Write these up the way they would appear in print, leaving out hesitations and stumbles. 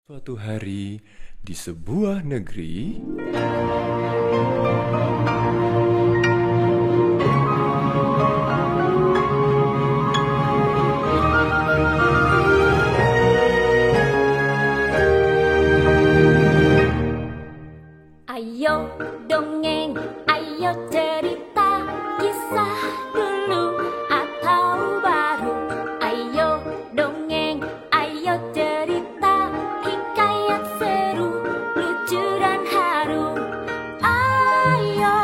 Suatu hari di sebuah negeri, Ayo dongeng, ayo cerita kisah dulu atau baru. Ayo dongeng, ayo cerita hikayat seru, lucu dan haru. Ayo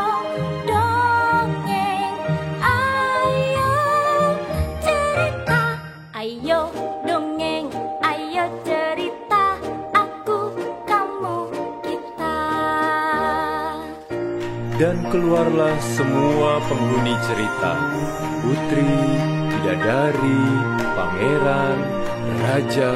dongeng, ayo cerita. Ayo dongeng, ayo cerita. Aku, kamu, kita. dan keluarlah semua penghuni cerita: putri, bidadari, pangeran, raja,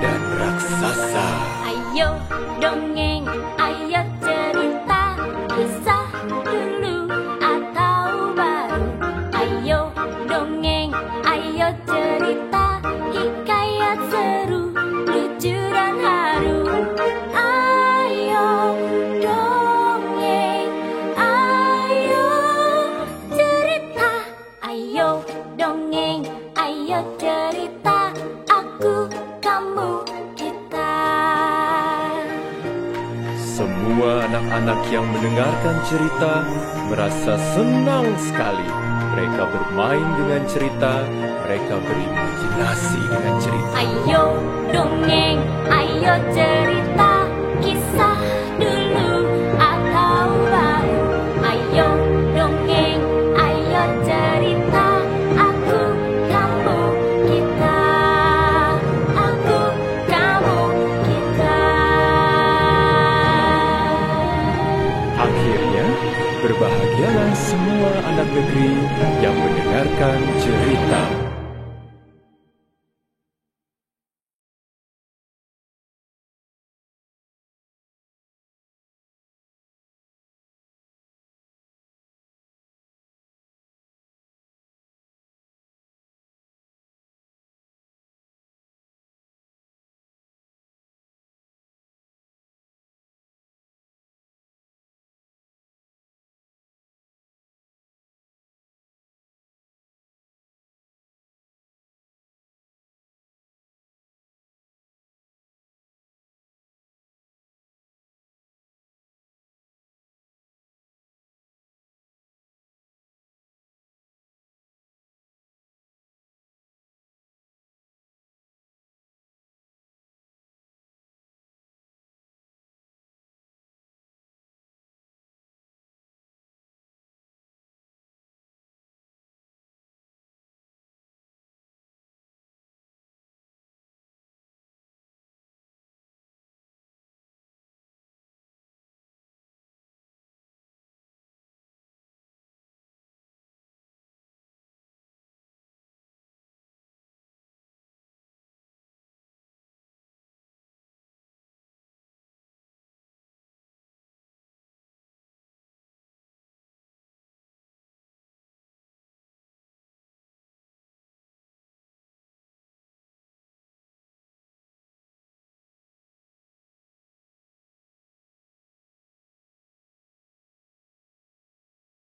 dan raksasa. Ayo dongeng, ayo cerita kisah dulu atau baru. Ayo dongeng, ayo cerita hikayat seru, lucu dan haru. Ayo dongeng, ayo cerita. Ayo dongeng, ayo cerita. Aku, kamu, kita. Semua anak-anak yang mendengarkan cerita merasa senang sekali. Mereka bermain dengan cerita, mereka berimajinasi dengan cerita. Ayo dongeng, ayo cerita kisah dulu atau baru. Ayo dongeng, ayo cerita. Aku, kamu, kita. Aku, kamu, kita. Akhirnya, berbahagialah semua anak negeri yang mendengarkan cerita.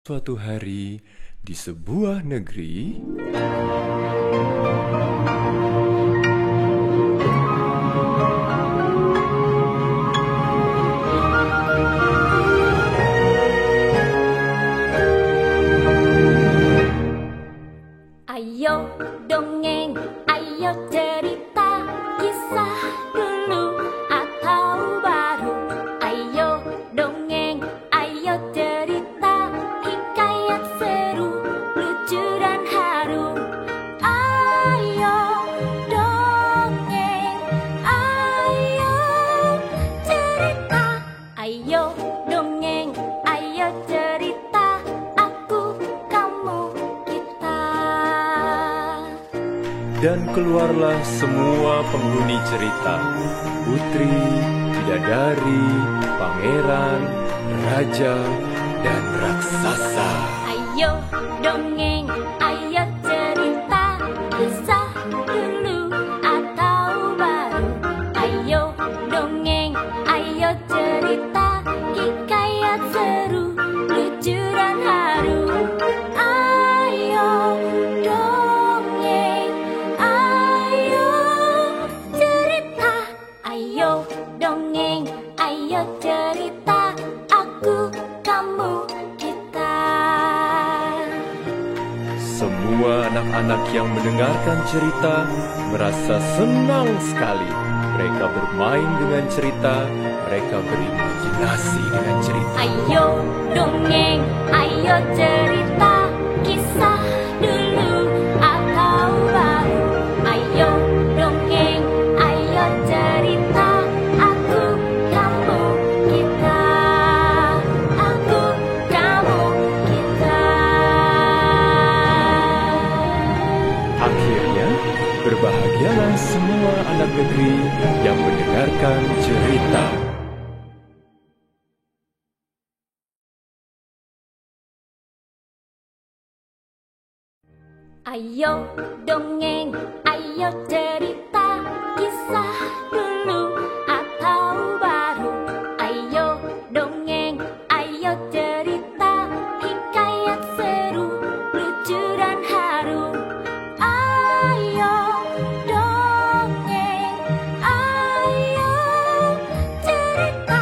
Suatu hari di sebuah negeri, Ayo dongeng, ayo cerita kisah dulu atau baru. Ayo dongeng, ayo cerita hikayat seru, lucu dan haru. Ayo dongeng, ayo cerita. Ayo dongeng, ayo cerita. Aku, kamu, kita. dan keluarlah semua penghuni cerita: putri, bidadari, pangeran, raja, dan raksasa. Ayo dongeng, ayo cerita kisah dulu atau baru. Ayo Semua anak-anak yang mendengarkan cerita merasa senang sekali. Mereka bermain dengan cerita, mereka berimajinasi dengan cerita. Ayo dongeng, ayo cerita, kisah dulu atau baru. Ayo dongeng, ayo cerita, aku, kamu, kita. Aku, kamu, kita. Akhirnya, berbahagialah semua anak negeri yang mendengarkan cerita. Ayo dongeng, ayo cerita, kisah dulu atau baru. Ayo dongeng, ayo cerita, hikayat seru, lucu dan haru. Ayo dongeng, ayo cerita.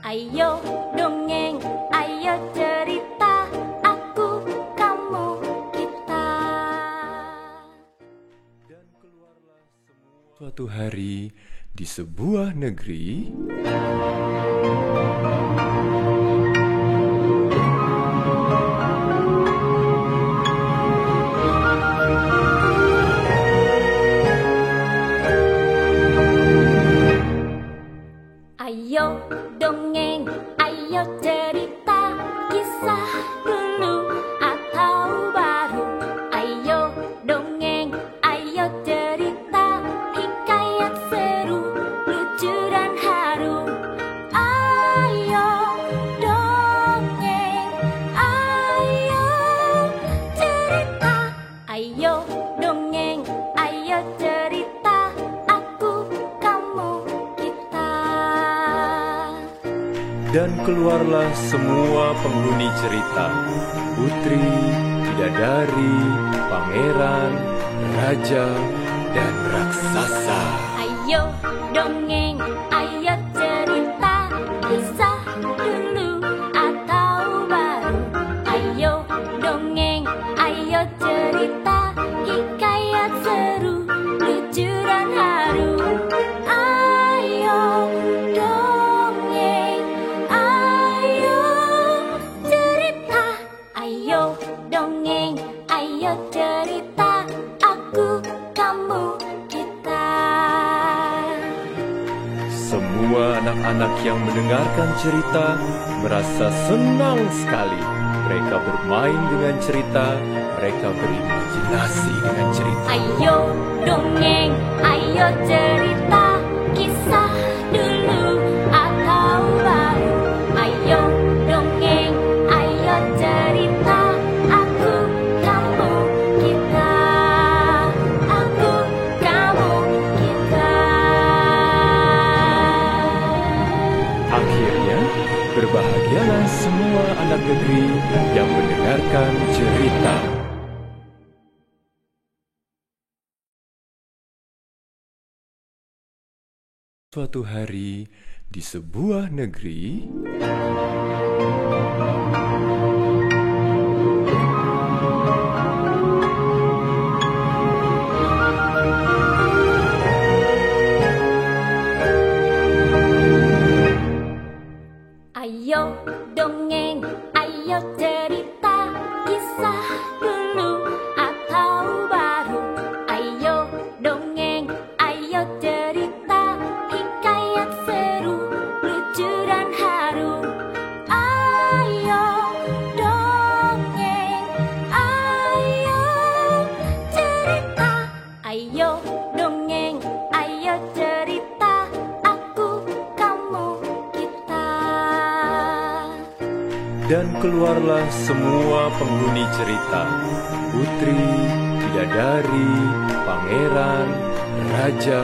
Ayo dongeng, ayo cerita, aku, kamu, kita. Dan keluarlah suatu hari di sebuah negeri. Ayo dongeng, ayo cerita, kisah dulu atau baru. Ayo dongeng, ayo cerita, hikayat seru, lucu dan haru. Ayo dongeng, ayo cerita. Ayo dongeng, ayo cerita, aku, kamu, kita. Dan keluarlah semua penghuni cerita. Putri, bidadari, pangeran, raja, dan raksasa. Ayo dongeng, ayo cerita, kisah dulu atau baru. Ayo dongeng, ayo cerita, hikayat seru, lucu dan haru. Ayo dongeng, ayo cerita. Ayo dongeng, ayo cerita, aku, kamu, kita. Semua anak-anak yang mendengarkan cerita merasa senang sekali. Mereka bermain dengan cerita, mereka berimajinasi dengan cerita. Ayo dongeng, ayo cerita, kisah dulu atau baru. Ayo dongeng, ayo cerita, aku, kamu, kita. Aku, kamu, kita. Akhirnya, berbahagialah semua anak negeri yang mendengarkan cerita. Suatu hari di sebuah negeri. Ayo dongeng, ayo cerita, kisah dulu atau baru. Ayo dongeng, ayo cerita, hikayat seru, lucu dan haru. Ayo dongeng, ayo cerita. Ayo dongeng, ayo cerita, aku, kamu, kita. Dan keluarlah semua penghuni cerita. Putri, bidadari, pangeran, raja,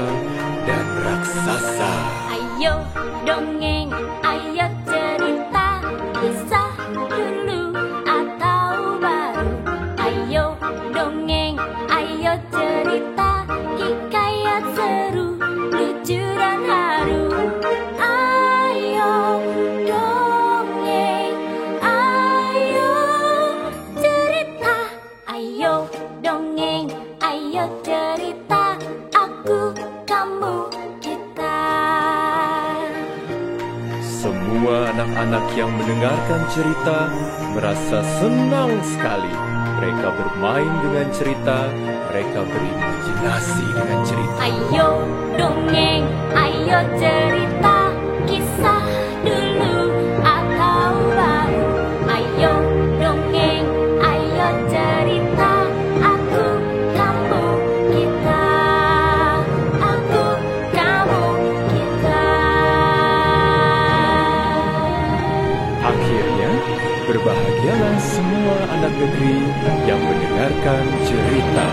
dan raksasa. Ayo dongeng, ayo cerita, kisah dulu atau baru. Ayo dongeng, ayo cerita, hikayat seru, lucu dan haru. Ayo dongeng, ayo cerita. Ayo anak-anak yang mendengarkan cerita merasa senang sekali. Mereka bermain dengan cerita, mereka berimajinasi dengan cerita. Ayo dongeng, ayo cerita, kisah dulu atau baru. Ayo dongeng, ayo cerita, aku, kamu, kita. Aku, kamu, kita. Akhirnya, berbahagialah semua anak negeri yang mendengarkan cerita.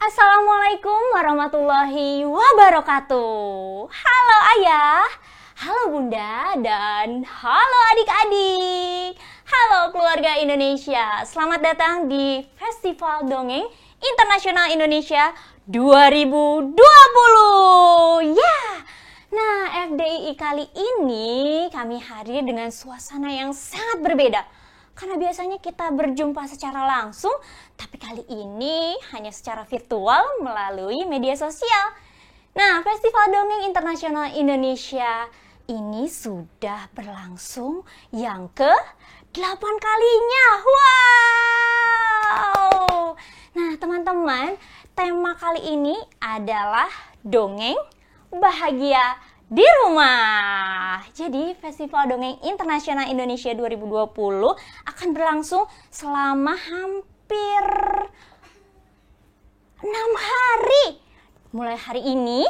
Assalamualaikum warahmatullahi wabarakatuh. Halo ayah, halo bunda, dan halo adik-adik. Halo keluarga Indonesia, selamat datang di Festival Dongeng Internasional Indonesia 2020. Ya, nah FDII kali ini kami hadir dengan suasana yang sangat berbeda. Karena biasanya kita berjumpa secara langsung, tapi kali ini hanya secara virtual melalui media sosial. Nah, Festival Dongeng Internasional Indonesia ini sudah berlangsung yang ke-8 kalinya. Wow! Nah, teman-teman, tema kali ini adalah dongeng bahagia di rumah. Jadi Festival Dongeng Internasional Indonesia 2020 akan berlangsung selama hampir 6 hari. Mulai hari ini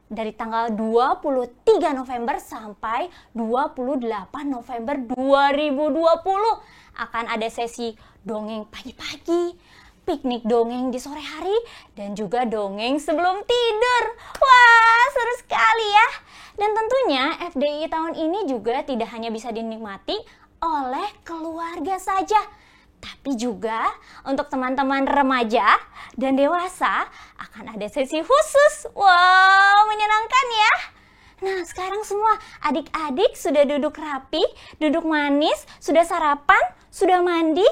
dari tanggal 23 November sampai 28 November 2020 akan ada sesi dongeng pagi-pagi, piknik dongeng di sore hari, dan juga dongeng sebelum tidur. Wah, seru sekali ya. Dan tentunya FDII tahun ini juga tidak hanya bisa dinikmati oleh keluarga saja, tapi juga untuk teman-teman remaja dan dewasa akan ada sesi khusus. Wow, menyenangkan ya. Nah, sekarang semua adik-adik sudah duduk rapi, duduk manis, sudah sarapan, sudah mandi,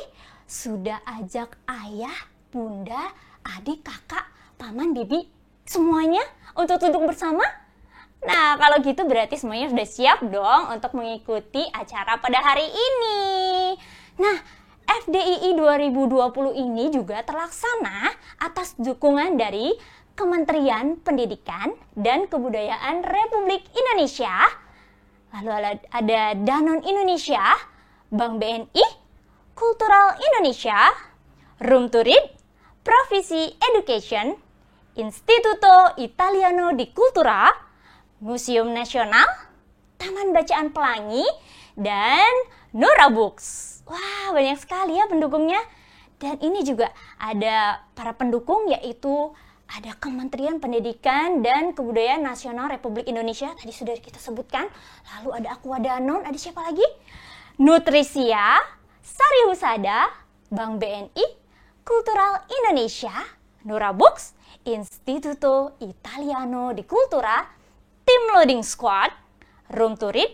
sudah ajak ayah, bunda, adik, kakak, paman, bibi, semuanya untuk duduk bersama? Nah, kalau gitu berarti semuanya sudah siap dong untuk mengikuti acara pada hari ini. Nah, FDII 2020 ini juga terlaksana atas dukungan dari Kementerian Pendidikan dan Kebudayaan Republik Indonesia. Lalu ada Danone Indonesia, Bank BNI, Kultural Indonesia, Room to Read, Provisi Education, Istituto Italiano di Cultura, Museum Nasional, Taman Bacaan Pelangi, dan Nora Books. Wah, banyak sekali ya pendukungnya. Dan ini juga ada para pendukung, yaitu ada Kementerian Pendidikan dan Kebudayaan Nasional Republik Indonesia, tadi sudah kita sebutkan. Lalu ada Aqua Danone, ada siapa lagi? Nutrisia, Sari Husada, Bank BNI, Kultural Indonesia, Nora Books, Istituto Italiano di Cultura, Tim Loading Squad, Room to Read,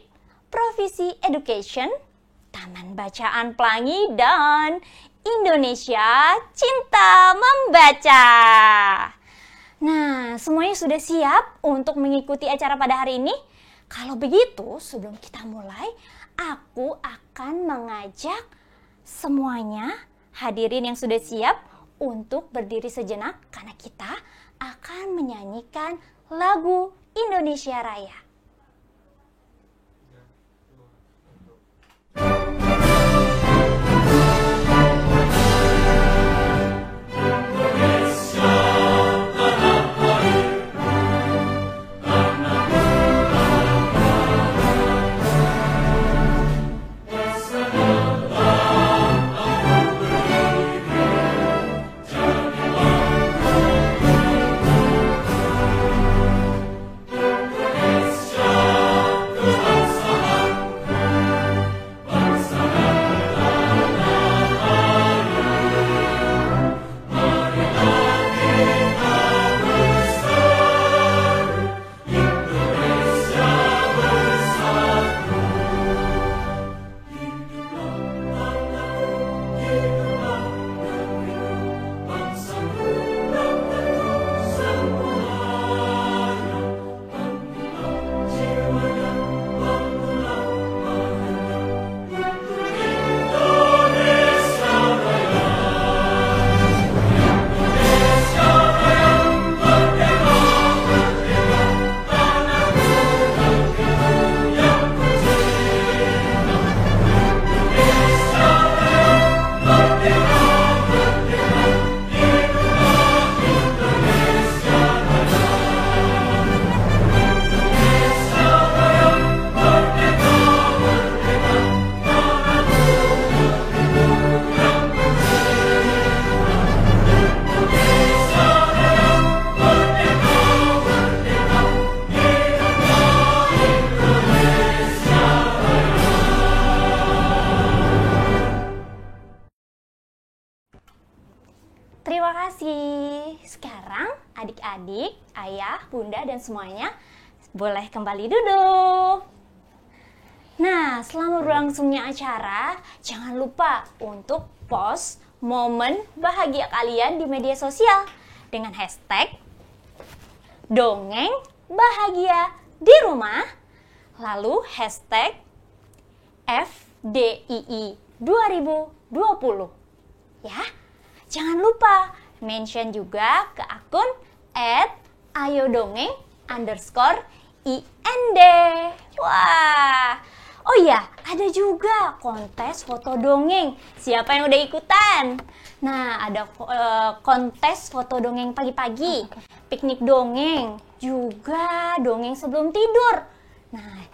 Provisi Education, Taman Bacaan Pelangi, dan Indonesia Cinta Membaca. Nah, semuanya sudah siap untuk mengikuti acara pada hari ini? Kalau begitu, sebelum kita mulai, aku akan mengajak semuanya hadirin yang sudah siap untuk berdiri sejenak karena kita akan menyanyikan lagu Indonesia Raya. adik-adik, ayah, bunda, dan semuanya boleh kembali duduk. Nah, selama berlangsungnya acara, jangan lupa untuk post momen bahagia kalian di media sosial dengan hashtag dongeng bahagia di rumah, lalu hashtag FDII 2020. Ya, jangan lupa mention juga ke akun @ayodongeng_ind. Wah, oh iya, ada juga kontes foto dongeng. Siapa yang udah ikutan? Nah, ada kontes foto dongeng pagi-pagi, piknik dongeng, juga dongeng sebelum tidur. Nah,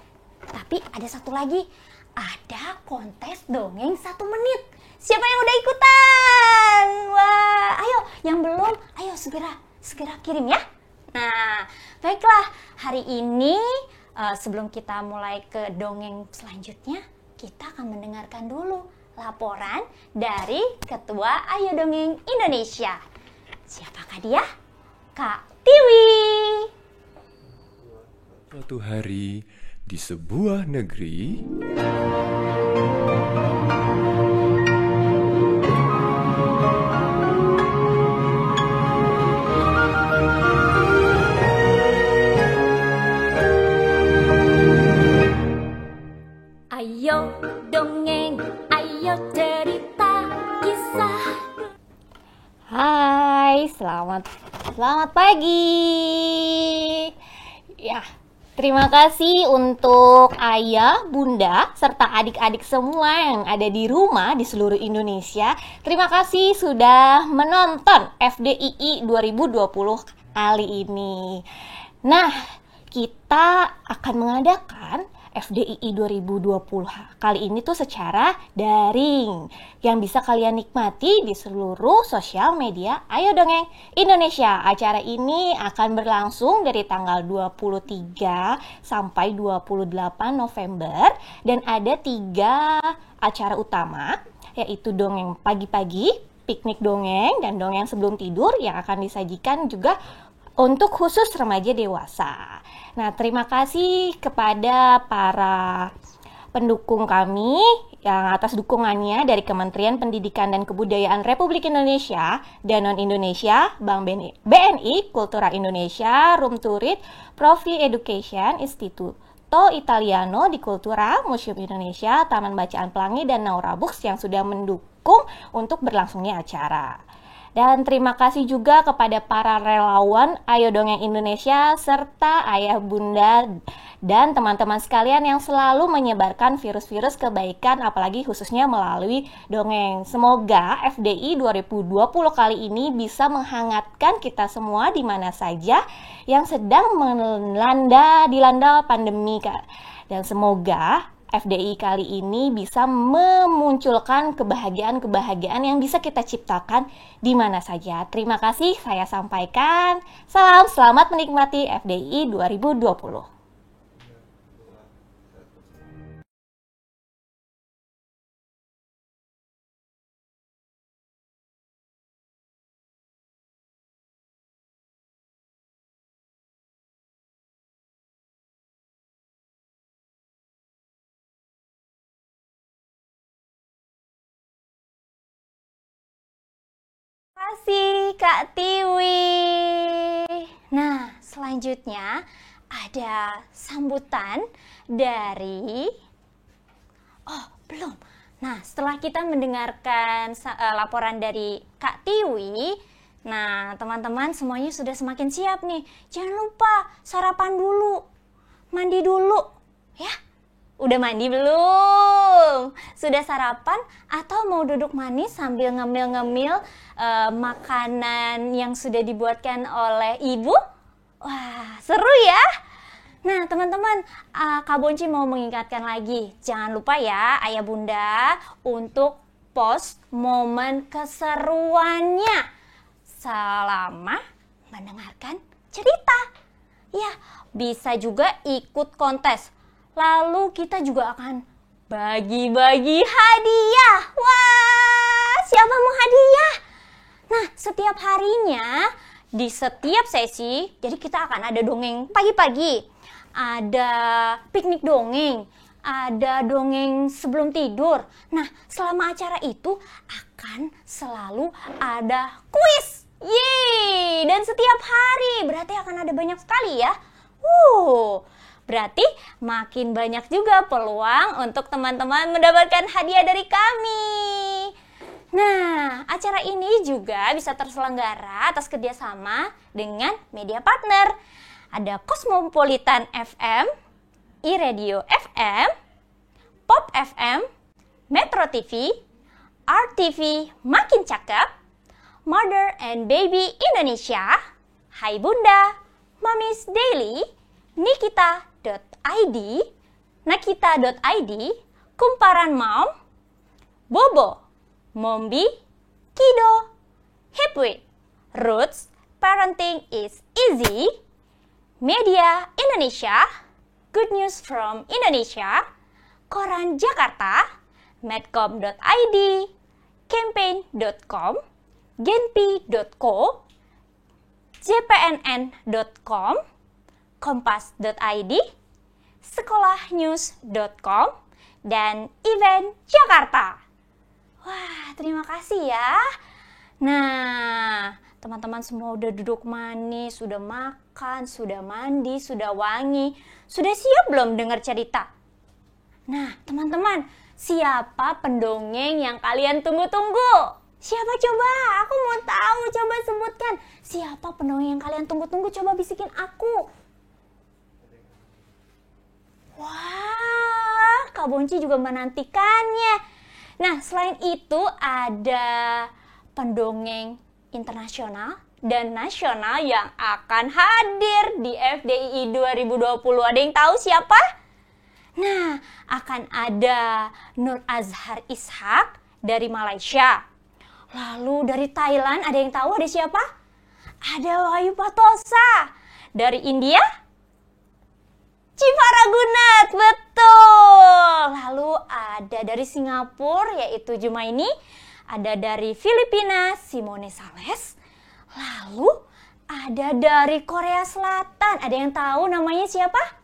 tapi ada satu lagi, ada kontes dongeng 1 menit. Siapa yang udah ikutan? Wah, ayo, yang belum, ayo segera kirim ya. Nah, baiklah, hari ini sebelum kita mulai ke dongeng selanjutnya, kita akan mendengarkan dulu laporan dari Ketua Ayo Dongeng Indonesia. Siapakah dia? Kak Tiwi. Suatu hari di sebuah negeri, Ayo dongeng, ayo cerita kisah. Hai, selamat pagi. Ya, terima kasih untuk ayah, bunda, serta adik-adik semua yang ada di rumah di seluruh Indonesia. Terima kasih sudah menonton FDII 2020 kali ini. Nah, kita akan mengadakan FDII 2020 kali ini tuh secara daring yang bisa kalian nikmati di seluruh sosial media Ayo Dongeng Indonesia. Acara ini akan berlangsung dari tanggal 23 sampai 28 November dan ada 3 acara utama, yaitu dongeng pagi-pagi, piknik dongeng, dan dongeng sebelum tidur yang akan disajikan juga untuk khusus remaja dewasa. Nah, terima kasih kepada para pendukung kami yang atas dukungannya dari Kementerian Pendidikan dan Kebudayaan Republik Indonesia, Danone Indonesia, Bank BNI, Kultura Indonesia, Room to Read, Profi Education, Istituto Italiano di Kultura, Museum Indonesia, Taman Bacaan Pelangi, dan Naura Books yang sudah mendukung untuk berlangsungnya acara. Dan terima kasih juga kepada para relawan Ayo Dongeng Indonesia serta ayah bunda dan teman-teman sekalian yang selalu menyebarkan virus-virus kebaikan, apalagi khususnya melalui dongeng. Semoga FDI 2020 kali ini bisa menghangatkan kita semua di mana saja yang sedang dilanda pandemi. Dan semoga FDI kali ini bisa memunculkan kebahagiaan-kebahagiaan yang bisa kita ciptakan di mana saja. Terima kasih saya sampaikan. Salam, selamat menikmati FDI 2020. Terima kasih Kak Tiwi. Nah, selanjutnya ada sambutan dari... Oh, belum. Nah, setelah kita mendengarkan laporan dari Kak Tiwi, nah teman-teman semuanya sudah semakin siap nih. Jangan lupa sarapan dulu, mandi dulu, ya. Udah mandi belum? Sudah sarapan atau mau duduk manis sambil ngemil-ngemil makanan yang sudah dibuatkan oleh ibu? Wah, seru ya! Nah, teman-teman, Kak Bonci mau mengingatkan lagi. Jangan lupa ya, ayah bunda, untuk post momen keseruannya selama mendengarkan cerita. Ya, bisa juga ikut kontes. Lalu kita juga akan bagi-bagi hadiah. Wah, siapa mau hadiah? Nah, setiap harinya di setiap sesi, jadi kita akan ada dongeng pagi-pagi, ada piknik dongeng, ada dongeng sebelum tidur. Nah, selama acara itu akan selalu ada kuis. Yeay! Dan setiap hari, berarti akan ada banyak sekali ya. Berarti makin banyak juga peluang untuk teman-teman mendapatkan hadiah dari kami. Nah, acara ini juga bisa terselenggara atas kerjasama dengan media partner. Ada Cosmopolitan FM, iRadio FM, Pop FM, Metro TV, RTV Makin Cakep, Mother and Baby Indonesia, Hai Bunda, Mommy's Daily, Nikita.id, Nakita.id, Kumparan Mom, Bobo, Mombi, Kido, Hipwit, Roots, Parenting is Easy, Media Indonesia, Good News from Indonesia, Koran Jakarta, Medcom.id, Campaign.com, Genpi.co, JPNN.com, Kompas.id, Sekolahnews.com, dan Event Jakarta. Wah, terima kasih ya. Nah, teman-teman semua udah duduk manis, sudah makan, sudah mandi, sudah wangi, sudah siap belum dengar cerita? Nah, teman-teman, siapa pendongeng yang kalian tunggu-tunggu? Siapa coba? Aku mau tahu, coba sebutkan. Siapa pendongeng yang kalian tunggu-tunggu? Coba bisikin aku. Wah, Kak Bonci juga menantikannya. Nah, selain itu ada pendongeng internasional dan nasional yang akan hadir di FDII 2020. Ada yang tahu siapa? Nah, akan ada Nur Azhar Ishak dari Malaysia. Lalu dari Thailand, ada yang tahu ada siapa? Ada Wahyu Patosa. Dari India, Civa Ragunat, betul. Lalu ada dari Singapura, yaitu Jumaini. Ada dari Filipina, Simone Sales. Lalu ada dari Korea Selatan. Ada yang tahu namanya siapa?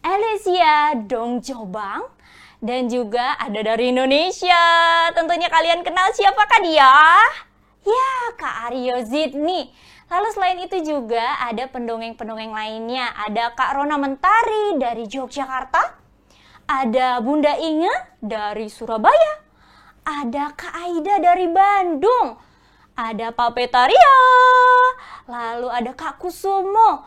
Alicia Dongjobang. Dan juga ada dari Indonesia. Tentunya kalian kenal siapakah dia? Ya, Kak Aryo Zidni. Lalu selain itu juga ada pendongeng-pendongeng lainnya. Ada Kak Rona Mentari dari Yogyakarta. Ada Bunda Inge dari Surabaya. Ada Kak Aida dari Bandung. Ada Pak Petaria. Lalu ada Kak Kusumo.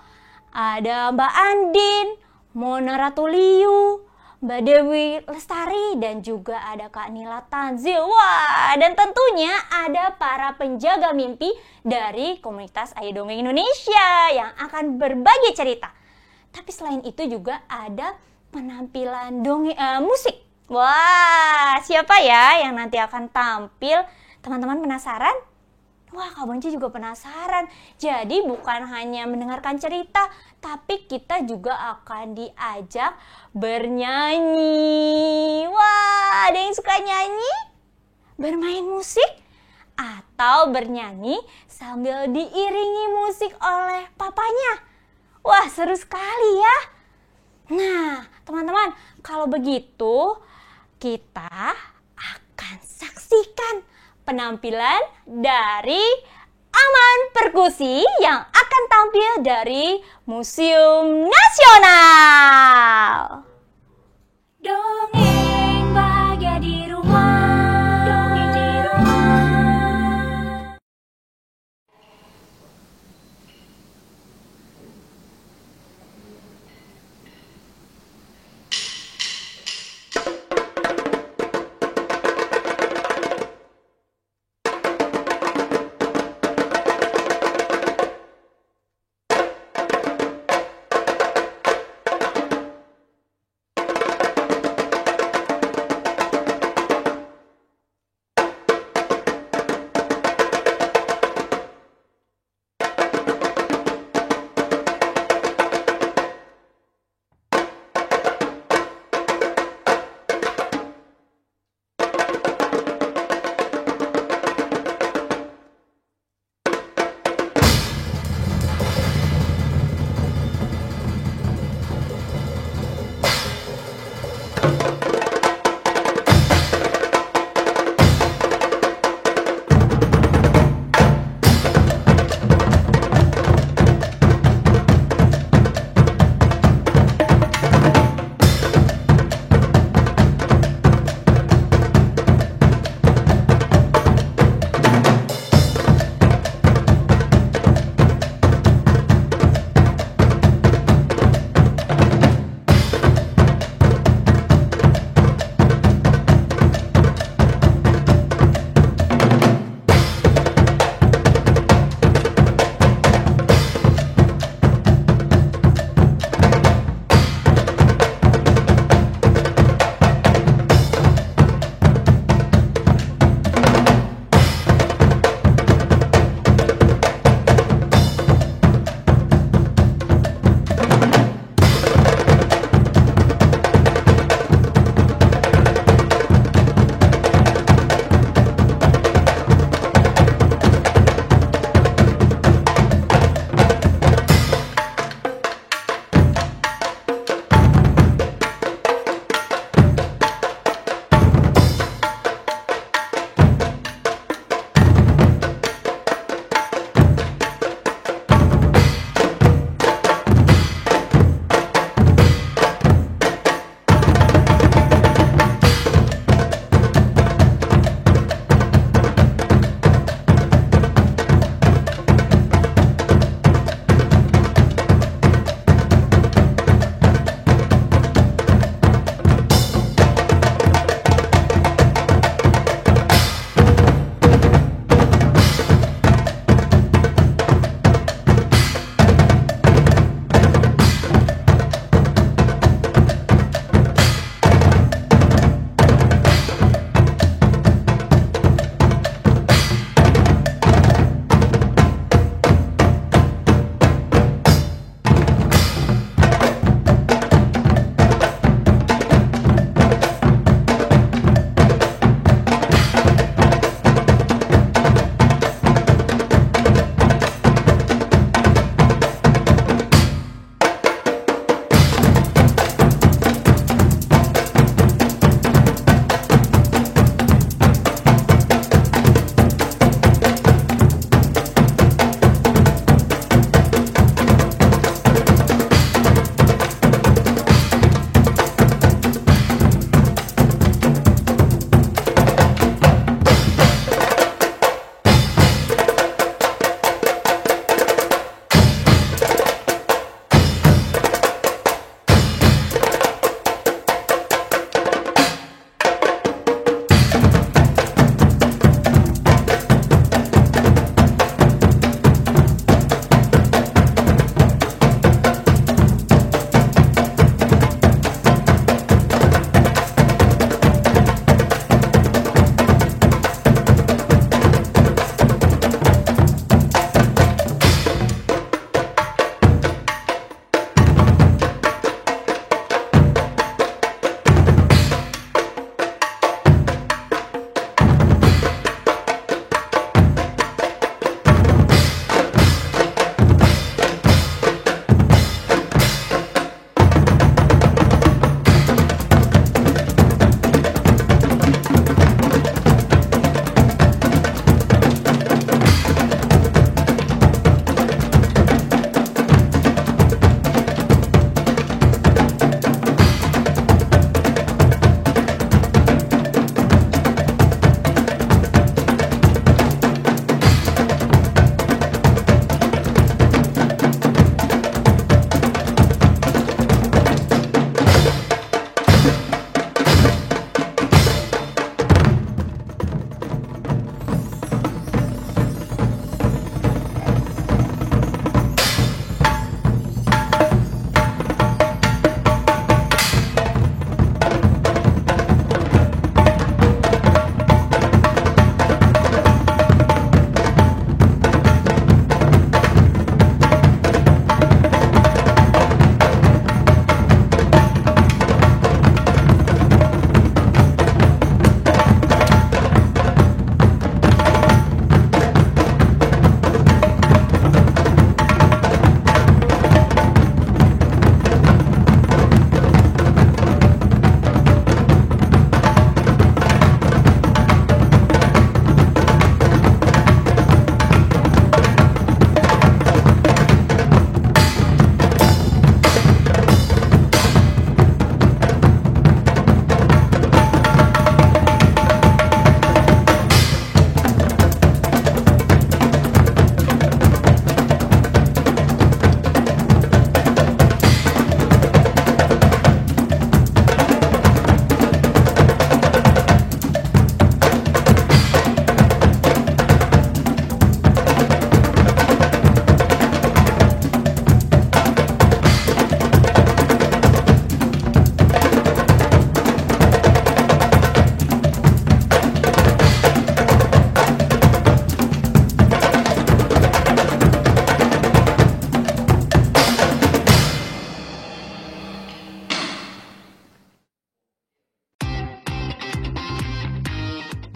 Ada Mbak Andin, Mona Ratuliu, Mbak Dewi Lestari, dan juga ada Kak Nila Tanzil. Wah, dan tentunya ada para penjaga mimpi dari komunitas Ayo Dongeng Indonesia yang akan berbagi cerita. Tapi selain itu juga ada penampilan musik. Wah, siapa ya yang nanti akan tampil? Teman-teman penasaran? Wah, Kak Bonci juga penasaran. Jadi bukan hanya mendengarkan cerita, tapi kita juga akan diajak bernyanyi. Wah, ada yang suka nyanyi? Bermain musik? Atau bernyanyi sambil diiringi musik oleh papanya? Wah, seru sekali ya. Nah, teman-teman, kalau begitu kita akan saksikan penampilan dari Aman Perkusi yang akan tampil dari Museum Nasional. Dongeng bahagia di rumah. Dongeng di rumah.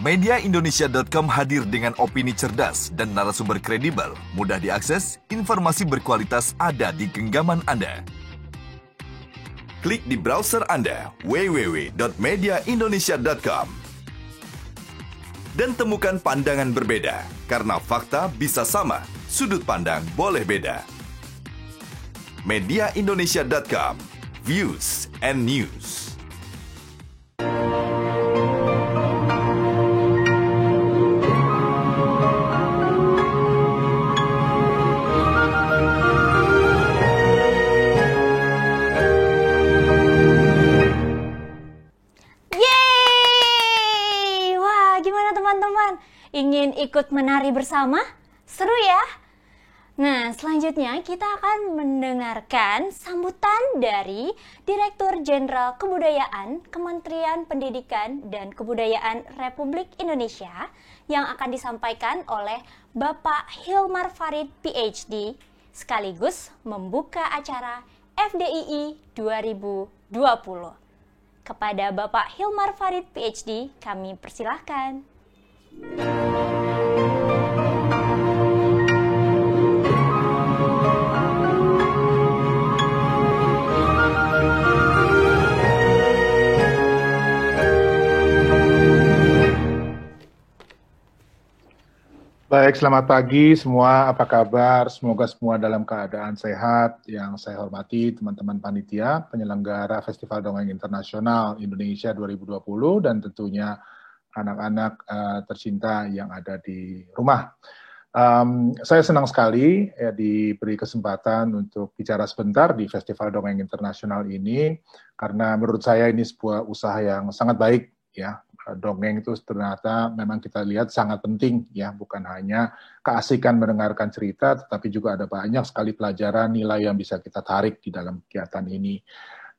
Mediaindonesia.com hadir dengan opini cerdas dan narasumber kredibel, mudah diakses, informasi berkualitas ada di genggaman Anda. Klik di browser Anda www.mediaindonesia.com dan temukan pandangan berbeda, karena fakta bisa sama, sudut pandang boleh beda. Mediaindonesia.com, views and news. Teman-teman, ingin ikut menari bersama? Seru ya? Nah, selanjutnya kita akan mendengarkan sambutan dari Direktur Jenderal Kebudayaan Kementerian Pendidikan dan Kebudayaan Republik Indonesia yang akan disampaikan oleh Bapak Hilmar Farid PhD sekaligus membuka acara FDII 2020. Kepada Bapak Hilmar Farid PhD, kami persilahkan. Baik, selamat pagi semua. Apa kabar? Semoga semua dalam keadaan sehat. Yang saya hormati teman-teman panitia, penyelenggara Festival Dongeng Internasional Indonesia 2020, dan tentunya anak-anak tercinta yang ada di rumah. Saya senang sekali ya diberi kesempatan untuk bicara sebentar di Festival Dongeng Internasional ini, karena menurut saya ini sebuah usaha yang sangat baik ya. Dongeng itu ternyata memang kita lihat sangat penting ya, bukan hanya keasikan mendengarkan cerita, tetapi juga ada banyak sekali pelajaran nilai yang bisa kita tarik di dalam kegiatan ini.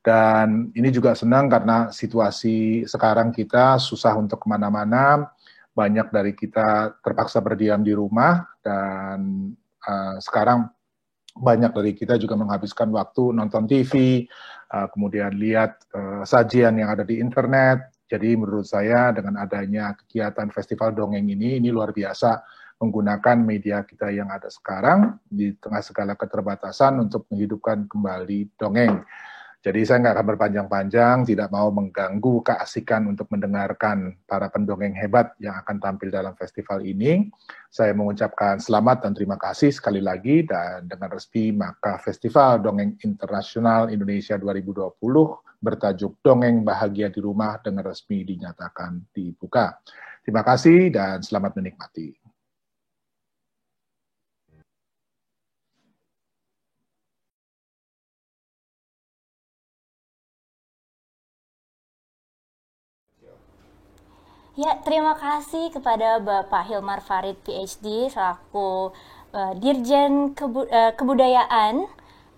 Dan ini juga senang karena situasi sekarang kita susah untuk kemana-mana, banyak dari kita terpaksa berdiam di rumah, dan sekarang banyak dari kita juga menghabiskan waktu nonton TV, kemudian lihat sajian yang ada di internet. Jadi menurut saya dengan adanya kegiatan Festival Dongeng ini luar biasa, menggunakan media kita yang ada sekarang di tengah segala keterbatasan untuk menghidupkan kembali dongeng. Jadi saya nggak akan berpanjang-panjang, tidak mau mengganggu keasikan untuk mendengarkan para pendongeng hebat yang akan tampil dalam festival ini. Saya mengucapkan selamat dan terima kasih sekali lagi, dan dengan resmi maka Festival Dongeng Internasional Indonesia 2020 bertajuk Dongeng Bahagia di Rumah dengan resmi dinyatakan dibuka. Terima kasih dan selamat menikmati. Ya, terima kasih kepada Bapak Hilmar Farid PhD selaku Dirjen Kebudayaan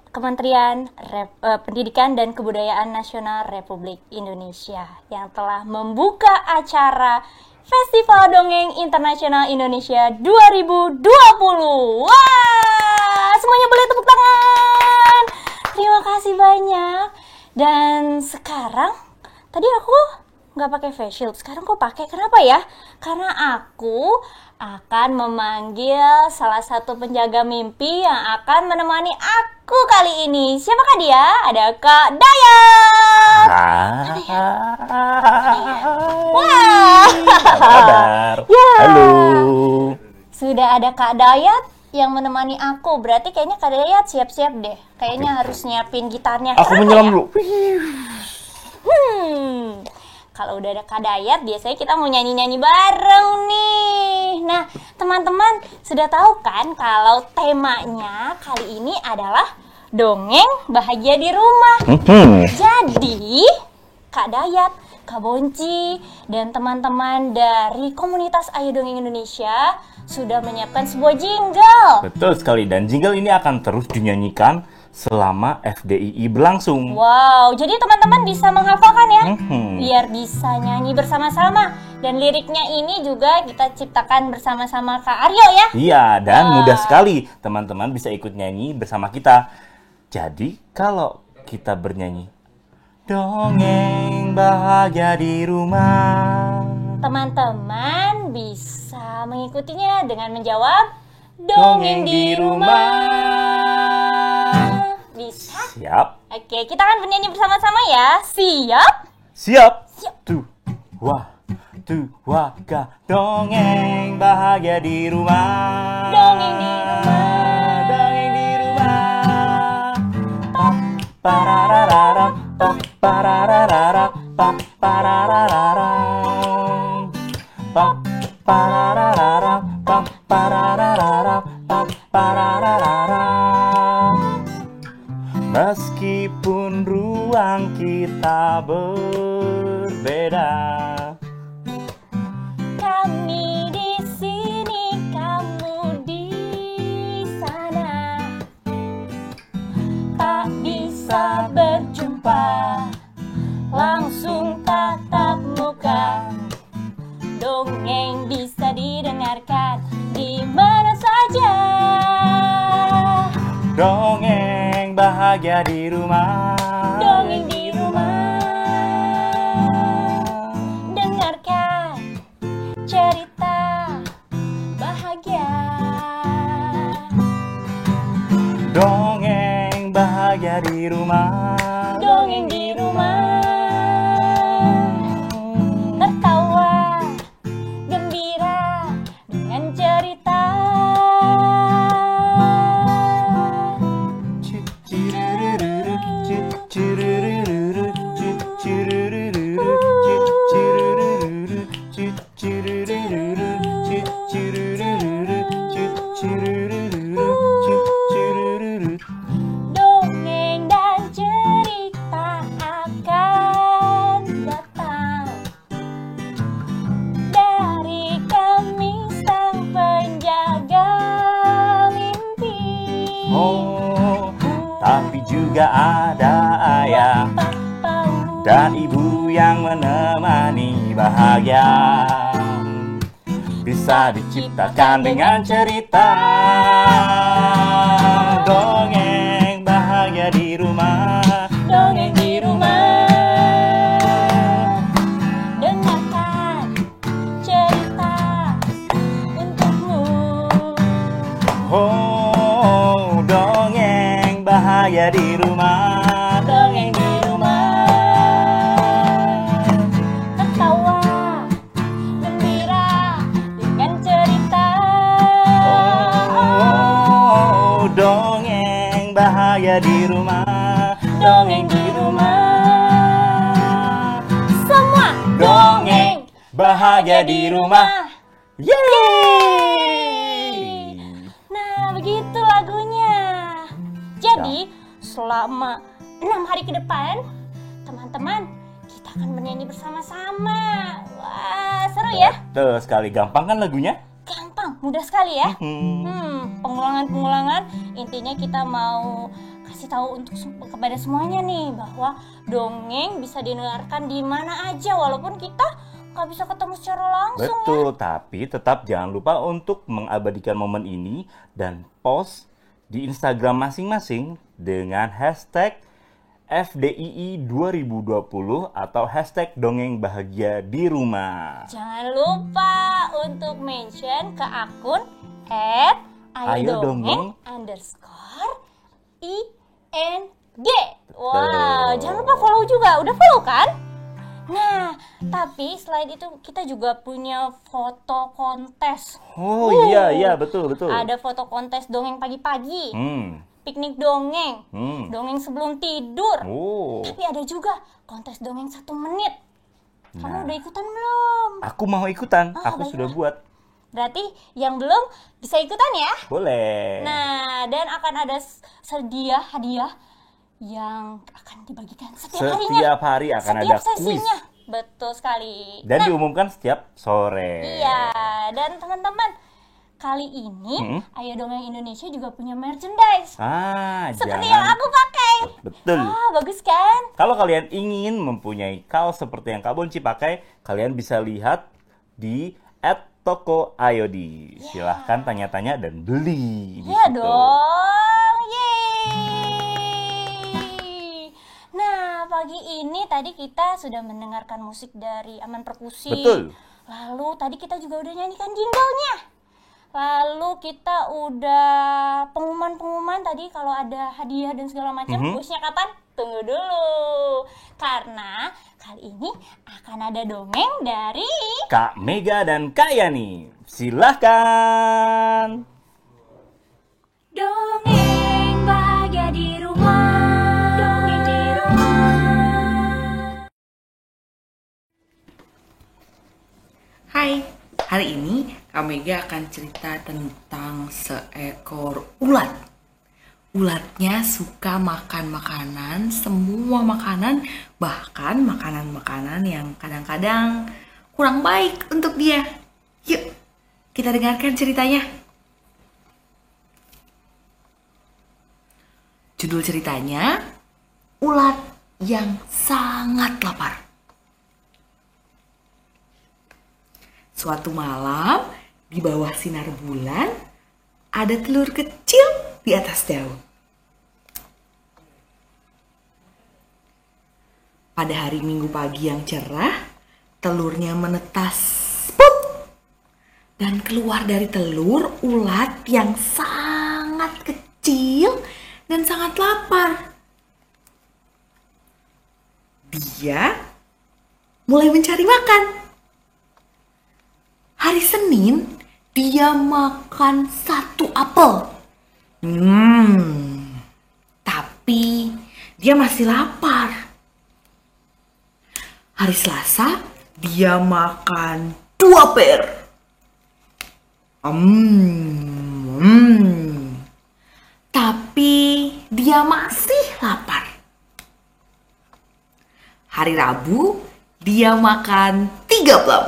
Kementerian Pendidikan dan Kebudayaan Nasional Republik Indonesia yang telah membuka acara Festival Dongeng Internasional Indonesia 2020. Wah, semuanya boleh tepuk tangan. Terima kasih banyak. Dan sekarang, tadi aku nggak pakai face shield, sekarang kok pakai. Kenapa ya? Karena aku akan memanggil salah satu penjaga mimpi yang akan menemani aku kali ini. Siapakah dia? Ada Kak Dayat. Wah. Kabar. Ya. Halo. Sudah ada Kak Dayat yang menemani aku. Berarti kayaknya Kak Dayat siap-siap deh. Kayaknya harus nyiapin gitarnya. Aku menyelam dulu. Kalau udah ada Kak Dayat, biasanya kita mau nyanyi-nyanyi bareng nih. Nah, teman-teman sudah tahu kan kalau temanya kali ini adalah dongeng bahagia di rumah. Jadi, Kak Dayat, Kak Bonci, dan teman-teman dari komunitas Ayo Dongeng Indonesia sudah menyiapkan sebuah jingle. Betul sekali, dan jingle ini akan terus dinyanyikan selama FDII berlangsung. Wow, jadi teman-teman bisa menghafalkan ya, biar bisa nyanyi bersama-sama. Dan liriknya ini juga kita ciptakan bersama-sama Kak Aryo ya. Iya, dan mudah sekali teman-teman bisa ikut nyanyi bersama kita. Jadi kalau kita bernyanyi, dongeng bahagia di rumah, Teman-teman bisa mengikutinya dengan menjawab dongeng di rumah. Bisa? Siap. Oke, kita akan bernyanyi bersama-sama ya. Siap? Siap. Siap. Dua, dongeng bahagia di rumah. Dongeng di rumah. Dongeng di rumah. Pararararam, pararararam, pararararam. Pararararam, pararararam, pararararam. Meskipun ruang kita berbeda, Kami di sini, kamu di sana. Tak bisa berjumpa, langsung tatap muka. Dongeng bisa didengarkan di mana saja. dongeng bahagia di rumah. Dongeng di rumah. Dengarkan cerita bahagia. Dongeng bahagia di rumah. Dongeng di rumah. Tertawa gembira dengan cerita. Dongeng dan cerita akan datang dari kami sang penjaga mimpi. Oh, tapi juga ada ayah dan ibu yang menemani bahagia. Bisa diciptakan dengan cerita. Dongeng bahagia di rumah. Dongeng di rumah. Dengarkan cerita untukmu. Oh, dongeng bahagia di rumah. Dongeng di rumah. Tertawa gembira dengan cerita. Oh, dongeng bahagia di rumah. Dongeng di rumah. Semua dongeng bahagia di rumah. Yeay! Nah, begitu lagunya. Jadi, selama 6 hari ke depan, teman-teman, kita akan bernyanyi bersama-sama. Wah, seru ya? Betul sekali, gampang kan lagunya? Gampang, mudah sekali ya. Hmm. Pengulangan-pengulangan, intinya kita mau kasih tahu untuk kepada semuanya nih bahwa dongeng bisa didengarkan di mana aja walaupun kita nggak bisa ketemu secara langsung. Betul, tapi tetap jangan lupa untuk mengabadikan momen ini dan post di Instagram masing-masing dengan hashtag FDII 2020 atau hashtag dongeng bahagia di rumah. Jangan lupa untuk mention ke akun @ayodongeng_ing. Wow, jangan lupa follow juga. Udah follow kan? Nah, tapi selain itu kita juga punya foto kontes. Oh iya betul. Ada foto kontes dongeng pagi-pagi, piknik dongeng, dongeng sebelum tidur. Oh. Tapi ada juga kontes dongeng 1 menit. Kamu Nah. udah ikutan belum? Aku mau ikutan, Oh, aku baiklah. sudah buat. Berarti yang belum bisa ikutan ya? Boleh. Nah, dan akan ada hadiah yang akan dibagikan setiap harinya. Setiap hari akan Setiap ada kuis. sesinya. Betul sekali. Dan Nah, diumumkan setiap sore. iya, dan teman-teman, kali ini Ayo Dongeng Indonesia juga punya merchandise. Seperti yang aku pakai. Betul. Wah, bagus kan? Kalau kalian ingin mempunyai kaos seperti yang Kak Bonci pakai, kalian bisa lihat di @toko_ayodi. Silahkan tanya-tanya dan beli di Iya situ. dong. Yeay. Nah, pagi ini tadi kita sudah mendengarkan musik dari Aman Perkusi. Betul. Lalu tadi kita juga udah nyanyikan jinglenya. Lalu kita udah pengumuman tadi kalau ada hadiah dan segala macam. Bosnya kapan? Tunggu dulu. Karena kali ini akan ada dongeng dari Kak Mega dan Kak Yani. Silahkan. Dongeng Bahagia di Rumah. Dongeng di rumah. Hai, hari ini Kak Mega akan cerita tentang seekor ulat. Ulatnya suka makan makanan, semua makanan, bahkan makanan-makanan yang kadang-kadang kurang baik untuk dia. Yuk, kita dengarkan ceritanya. Judul ceritanya, Ulat yang Sangat Lapar. Suatu malam, di bawah sinar bulan, ada telur kecil di atas daun. Pada hari Minggu pagi yang cerah, telurnya menetas, pop, dan keluar dari telur ulat yang sangat kecil dan sangat lapar. Dia mulai mencari makan. Hari Senin, dia makan 1 apel. Tapi dia masih lapar. Hari Selasa, dia makan 2 pir. Tapi dia masih lapar. Hari Rabu, dia makan 3 plum.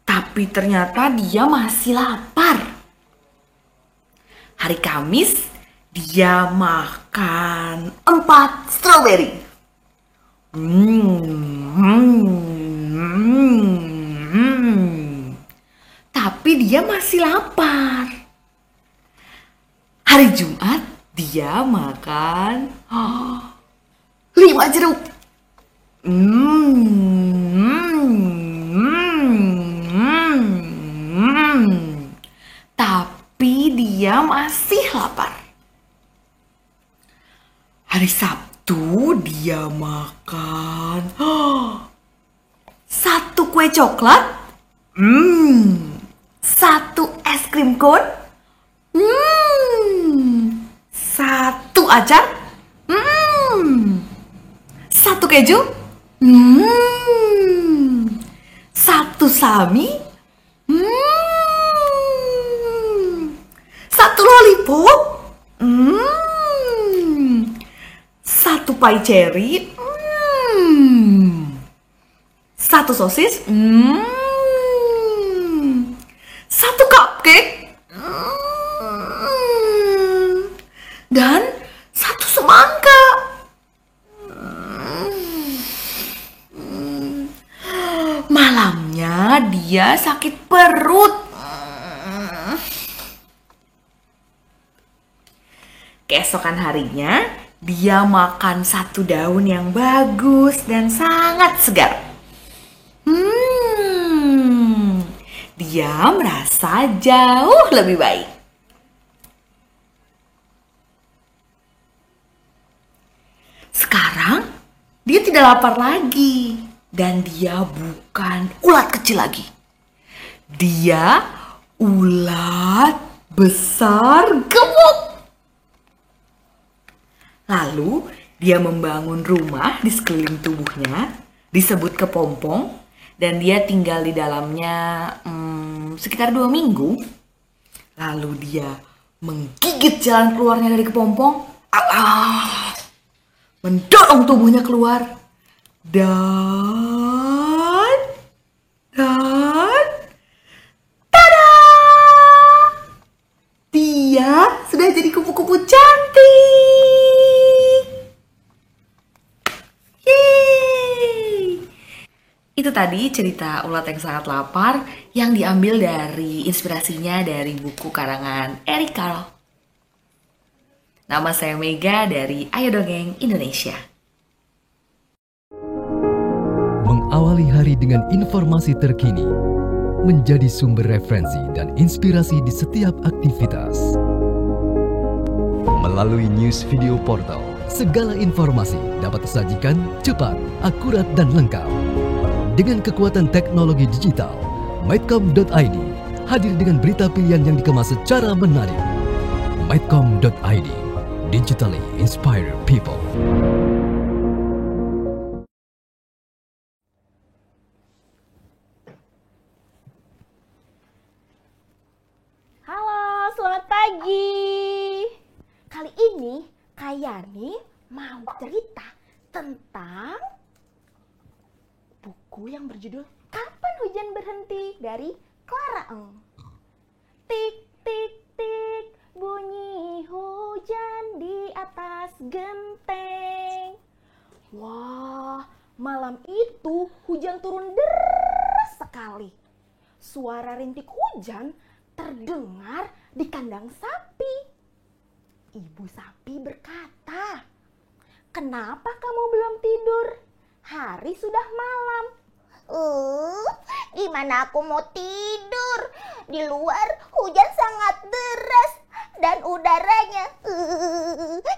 Tapi ternyata dia masih lapar. Hari Kamis, dia makan 4 strawberry. Tapi dia masih lapar. Hari Jumat, dia makan 5 jeruk. Tapi dia masih lapar. Hari Sabtu dia makan 1 kue coklat, 1 es krim cone, 1 acar, 1 keju, 1 sami, 1 lollipop, 1 pie cherry, 1 sosis, 1 cupcake, dan 1 semangka. Malamnya dia sakit perut. Keesokan harinya, dia makan 1 daun yang bagus dan sangat segar. Dia merasa jauh lebih baik. Sekarang, dia tidak lapar lagi. Dan dia bukan ulat kecil lagi. Dia ulat besar gemuk. Lalu dia membangun rumah di sekeliling tubuhnya, disebut kepompong, dan dia tinggal di dalamnya sekitar 2 minggu. Lalu dia menggigit jalan keluarnya dari kepompong, mendorong tubuhnya keluar, dan tada! Dia sudah jadi kupu-kupu cantik. Yeay! Itu tadi cerita ulat yang sangat lapar yang diambil dari inspirasinya dari buku karangan Eric Carle. Nama saya Mega dari Ayo Dongeng Indonesia. Mengawali hari dengan informasi terkini, menjadi sumber referensi dan inspirasi di setiap aktivitas. Melalui news video portal, segala informasi dapat disajikan cepat, akurat, dan lengkap. Dengan kekuatan teknologi digital, Maidcom.id hadir dengan berita pilihan yang dikemas secara menarik. Maidcom.id, digitally inspire people. Halo, selamat pagi. Kali ini Kak Yani mau cerita tentang buku yang berjudul Kapan Hujan Berhenti dari Clara Eng. Tik tik tik, bunyi hujan di atas genteng. Wah, malam itu hujan turun deras sekali. Suara rintik hujan terdengar di kandang sapi. Ibu sapi berkata, "Kenapa kamu belum tidur? Hari sudah malam." Gimana aku mau tidur? Di luar hujan sangat deras dan udaranya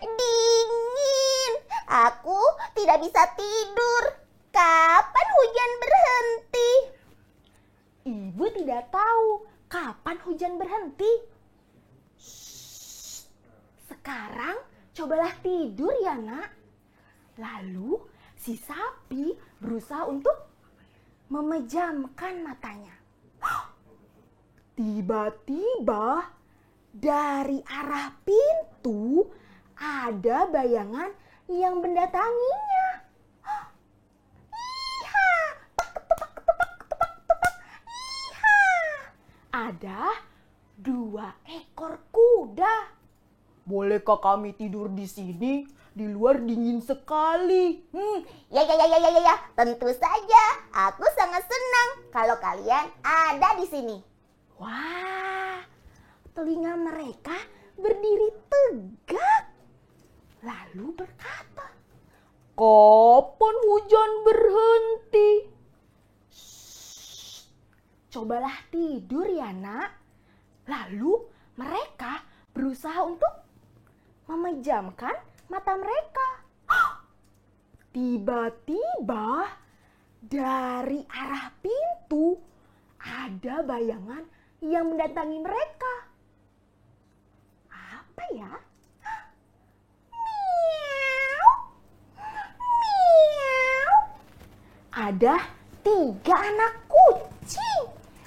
dingin. Aku tidak bisa tidur. Kapan hujan berhenti? Ibu tidak tahu kapan hujan berhenti. Sekarang cobalah tidur ya nak. Lalu si sapi berusaha untuk memejamkan matanya. Tiba-tiba dari arah pintu ada bayangan yang mendatanginya. Ada 2 ekor kuda. Bolehkah kami tidur di sini? Di luar dingin sekali. Ya. Tentu saja. Aku sangat senang kalau kalian ada di sini. Wah, telinga mereka berdiri tegak. Lalu berkata, "Kapan hujan berhenti?" Cobalah tidur ya nak. Lalu mereka berusaha untuk memejamkan mata mereka. Tiba-tiba dari arah pintu ada bayangan yang mendatangi mereka. Apa ya? Miau. Miau. Ada 3 anak kucing.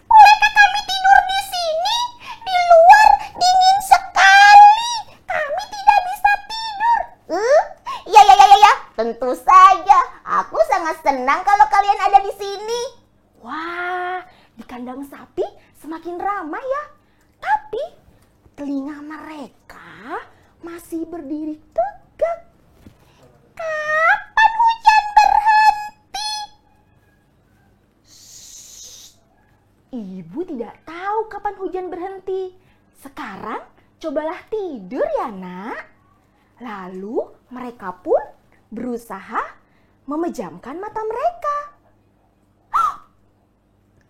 Bolehkah kami tidur di sini? Di luar dingin sekali. Kami tidak bisa tidur. Ya. Tentu saja. Aku sangat senang kalau kalian ada di sini. Wah, di kandang sapi semakin ramai ya. Tapi telinga mereka masih berdiri tegak. Kapan hujan berhenti? Ibu tidak tahu kapan hujan berhenti. Sekarang cobalah tidur ya nak. Lalu mereka pun berusaha memejamkan mata mereka.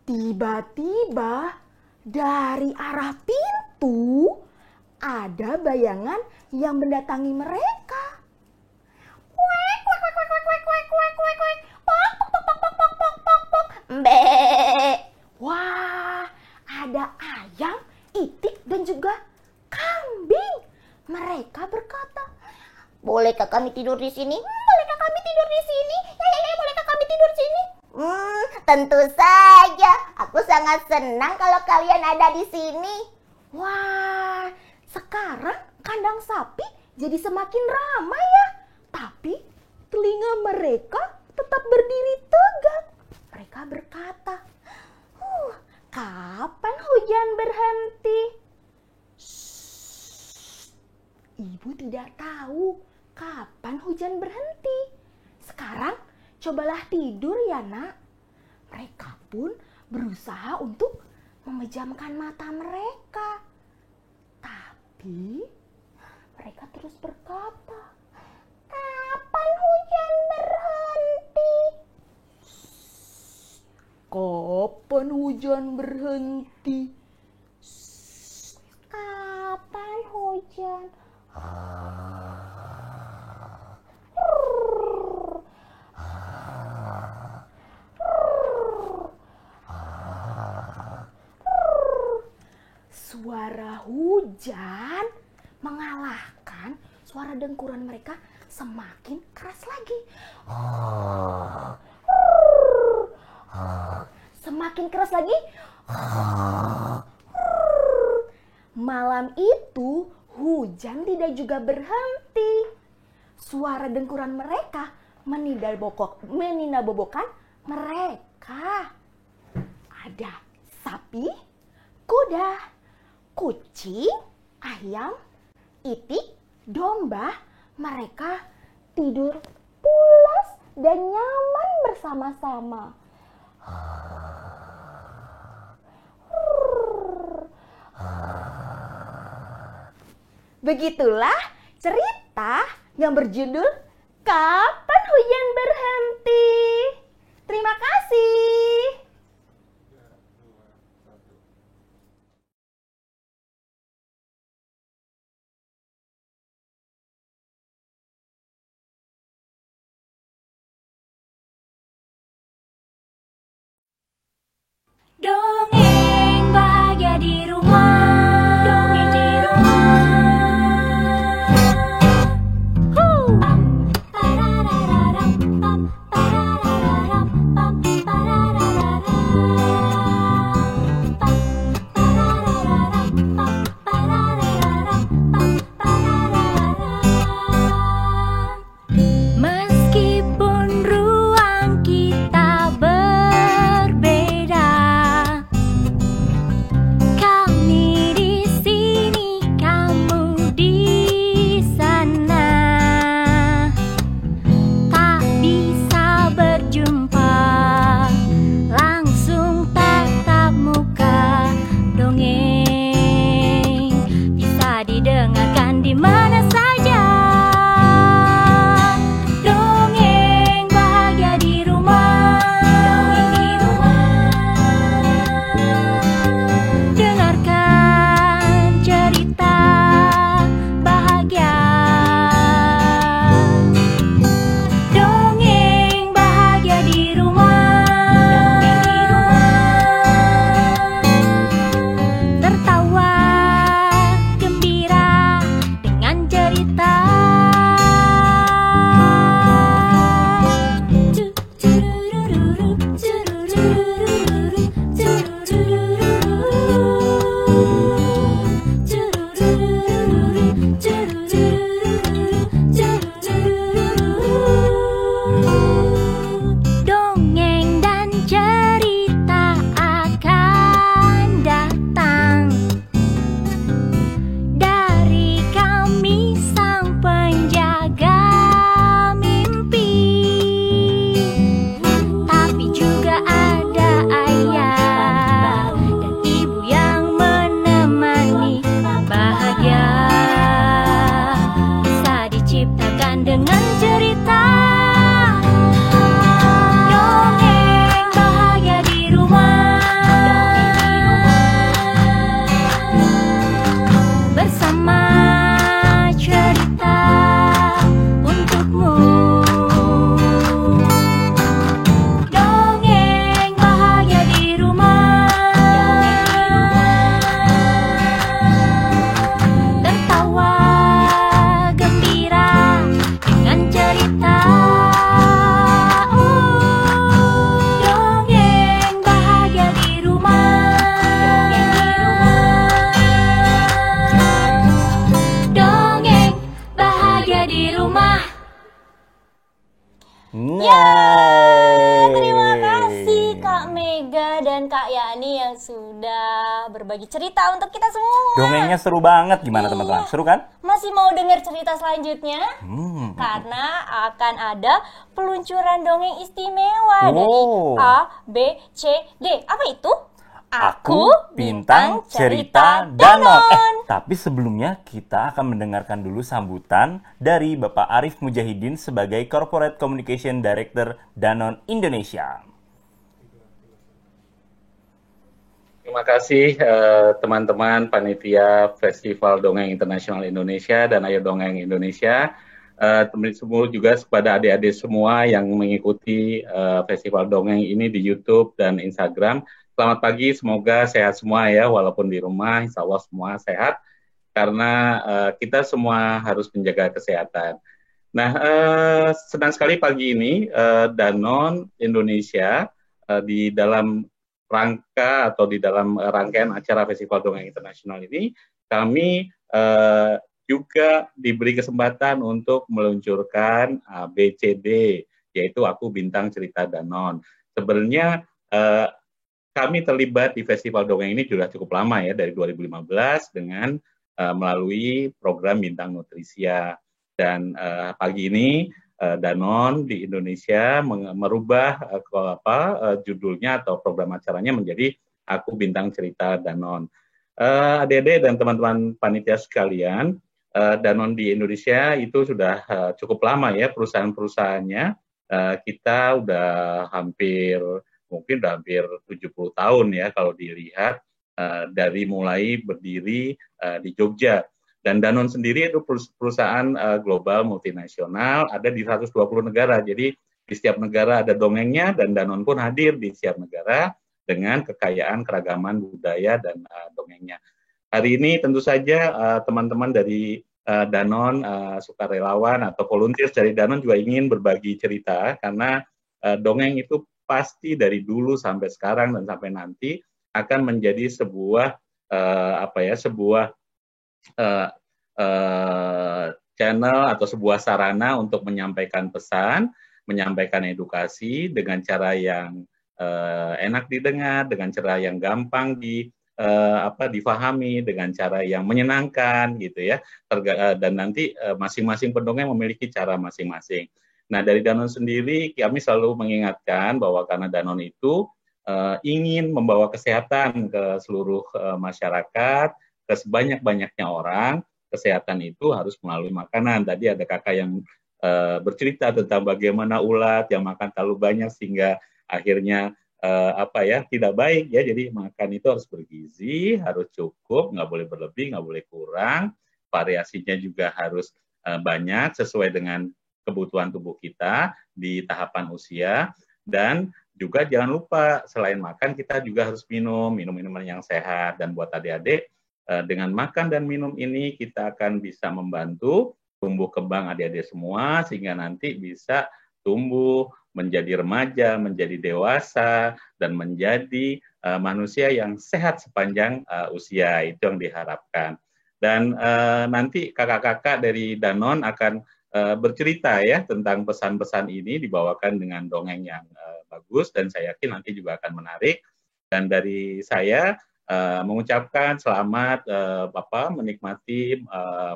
Tiba-tiba dari arah pintu ada bayangan yang mendatangi mereka. Mbe. Wah, ada ayam, itik, dan juga kambing. Mereka berkata, Bolehkah kami tidur di sini? Bolehkah kami tidur di sini? Ya, bolehkah kami tidur di sini? Tentu saja. Aku sangat senang kalau kalian ada di sini. wah, sekarang kandang sapi jadi semakin ramai ya. Tapi telinga mereka tetap berdiri tegak. Mereka berkata, kapan hujan berhenti? Ibu tidak tahu kapan hujan berhenti. Sekarang cobalah tidur ya nak. Mereka pun berusaha untuk memejamkan mata mereka. Tapi mereka terus terus berkata, kapan hujan berhenti? Kapan hujan berhenti? Kapan hujan? Suara hujan mengalahkan suara dengkuran mereka semakin keras lagi. Semakin keras lagi. Malam itu hujan tidak juga berhenti. Suara dengkuran mereka meninabobokan mereka. Ada sapi, kuda, kucing, ayam, itik, domba. Mereka tidur pulas dan nyaman bersama-sama. Begitulah cerita yang berjudul Kapan Hujan Berhenti. Terima kasih. Dongeng bahagia di rumah. Dongeng di rumah. Parararam, pam, parararam, pam, parararam, pam, parararam, pam, parararam, pam, parararam. Meskipun ruang kita berbeda, kami di sini, kamu di sana. Tak bisa berjumpa langsung tatap muka. Dongeng bisa didengarkan di mana saja. Dongeng bahagia di rumah. Dongeng di rumah. Dengarkan cerita bahagia. Dongeng bahagia di rumah. Dongeng di rumah. Tertawa gembira dengan cerita. Curururu, curururu, curururu, dongeng dan cerita akan datang dari kami sang penjaga mimpi. Tapi juga ada ayah dan ibu yang menemani. Bahagia bisa diciptakan dengan cerita. Dongeng bahagia di rumah. Bersama cerita untukmu. Dongeng bahagia di rumah. Tertawa gembira dengan cerita. Dongeng bahagia di rumah. Dongeng bahagia di rumah. Terima kasih Kak Mega dan Kak Yani yang sudah berbagi cerita untuk kita semua. Dongengnya seru banget. Gimana Iya. teman-teman? Seru kan? Masih mau dengar cerita selanjutnya? Karena akan ada peluncuran dongeng istimewa dari Oh. A, B, C, D. Apa itu? Aku Bintang Cerita Danon. Tapi sebelumnya kita akan mendengarkan dulu sambutan dari Bapak Arif Mujahidin sebagai Corporate Communication Director Danon Indonesia. Terima kasih teman-teman panitia Festival Dongeng Internasional Indonesia dan Ayo Dongeng Indonesia. Semua juga kepada adik-adik semua yang mengikuti Festival Dongeng ini di YouTube dan Instagram. Selamat pagi, semoga sehat semua ya, walaupun di rumah, insya Allah semua sehat, karena kita semua harus menjaga kesehatan. Nah, senang sekali pagi ini Danon Indonesia di dalam rangka atau di dalam rangkaian acara Festival Dongeng Internasional ini, kami juga diberi kesempatan untuk meluncurkan ABCD, yaitu Aku Bintang Cerita Danon. Sebenarnya kami terlibat di Festival Dongeng ini sudah cukup lama ya, dari 2015 dengan melalui program Bintang Nutrisia. Dan pagi ini Danon di Indonesia merubah judulnya atau program acaranya menjadi Aku Bintang Cerita Danon. Adik-adik dan teman-teman panitia sekalian, Danon di Indonesia itu sudah cukup lama ya perusahaan-perusahaannya. Kita udah hampir 70 tahun ya kalau dilihat dari mulai berdiri di Jogja. Dan Danon sendiri itu perusahaan global multinasional, ada di 120 negara. Jadi di setiap negara ada dongengnya, dan Danon pun hadir di setiap negara dengan kekayaan keragaman budaya dan dongengnya. Hari ini tentu saja teman-teman dari Danon, sukarelawan atau volunteers dari Danon juga ingin berbagi cerita, karena dongeng itu pasti dari dulu sampai sekarang dan sampai nanti akan menjadi sebuah channel atau sebuah sarana untuk menyampaikan pesan, menyampaikan edukasi dengan cara yang enak didengar, dengan cara yang gampang difahami, dengan cara yang menyenangkan gitu ya. Dan nanti masing-masing pendongeng memiliki cara masing-masing. Nah, dari Danon sendiri kami selalu mengingatkan bahwa karena Danon itu ingin membawa kesehatan ke seluruh masyarakat, ke sebanyak-banyaknya orang. Kesehatan itu harus melalui makanan. Tadi ada kakak yang bercerita tentang bagaimana ulat yang makan terlalu banyak sehingga akhirnya tidak baik ya. Jadi makan itu harus bergizi, harus cukup, nggak boleh berlebih, nggak boleh kurang. Variasinya juga harus banyak sesuai dengan kebutuhan tubuh kita di tahapan usia. Dan juga jangan lupa selain makan kita juga harus minum minuman yang sehat. Dan buat adik-adik, dengan makan dan minum ini kita akan bisa membantu tumbuh kembang adik-adik semua sehingga nanti bisa tumbuh menjadi remaja, menjadi dewasa, dan menjadi manusia yang sehat sepanjang usia. Itu yang diharapkan. Dan nanti kakak-kakak dari Danon akan bercerita ya tentang pesan-pesan ini, dibawakan dengan dongeng yang bagus, dan saya yakin nanti juga akan menarik. Dan dari saya mengucapkan selamat menikmati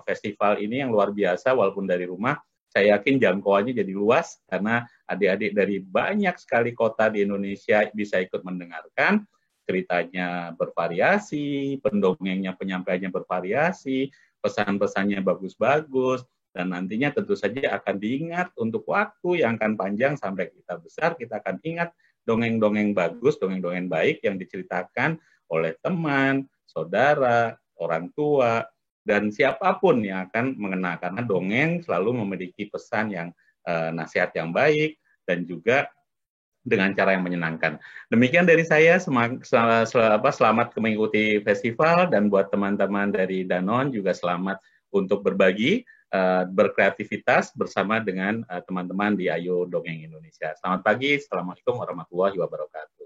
festival ini yang luar biasa walaupun dari rumah. Saya yakin jangkauannya jadi luas karena adik-adik dari banyak sekali kota di Indonesia bisa ikut mendengarkan. Ceritanya bervariasi, pendongengnya, penyampaiannya bervariasi, pesan-pesannya bagus-bagus, dan nantinya tentu saja akan diingat untuk waktu yang akan panjang sampai kita besar. Kita akan ingat dongeng-dongeng bagus, dongeng-dongeng baik yang diceritakan oleh teman, saudara, orang tua, dan siapapun yang akan mengenal. Karena dongeng selalu memiliki pesan yang nasihat yang baik dan juga dengan cara yang menyenangkan. Demikian dari saya, selamat mengikuti festival, dan buat teman-teman dari Danon juga selamat untuk berbagi, berkreativitas bersama dengan teman-teman di Ayo Dongeng Indonesia. Selamat pagi, Assalamualaikum warahmatullahi wabarakatuh.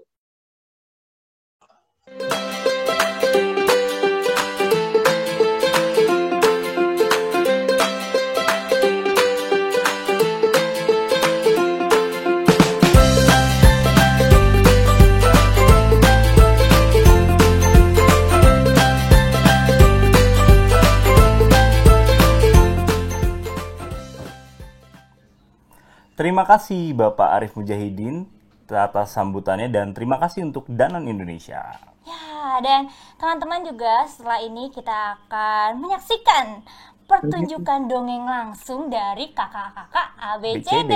Terima kasih Bapak Arif Mujahidin atas sambutannya, dan terima kasih untuk Danon Indonesia. Ya, dan teman-teman juga setelah ini kita akan menyaksikan pertunjukan dongeng langsung dari kakak-kakak ABCD.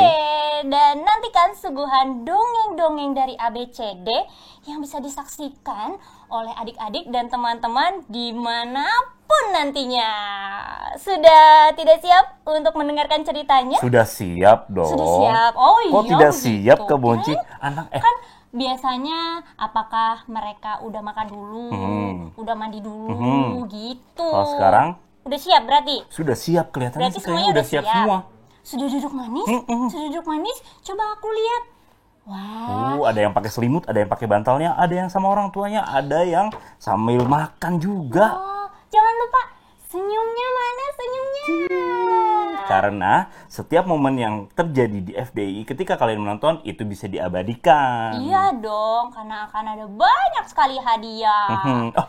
Dan nantikan suguhan dongeng-dongeng dari ABCD yang bisa disaksikan oleh adik-adik dan teman-teman dimanapun nantinya. Sudah tidak siap untuk mendengarkan ceritanya? Sudah siap dong. Sudah siap. Oh iya. Kok tidak siap begitu, Kak Bonci? kan? Anak Kan biasanya apakah mereka udah makan dulu, udah mandi dulu, gitu. Kalau sekarang Udah siap berarti? sudah siap, kelihatannya Berarti sih kayaknya semuanya udah siap semua. Sudah duduk manis? Sudah duduk manis? Coba aku lihat. Wah. Ada yang pakai selimut, ada yang pakai bantalnya, ada yang sama orang tuanya, ada yang sambil makan juga. Oh, jangan lupa senyumnya mana senyumnya? Karena setiap momen yang terjadi di FDI ketika kalian menonton itu bisa diabadikan. Iya dong, karena akan ada banyak sekali hadiah. Oh,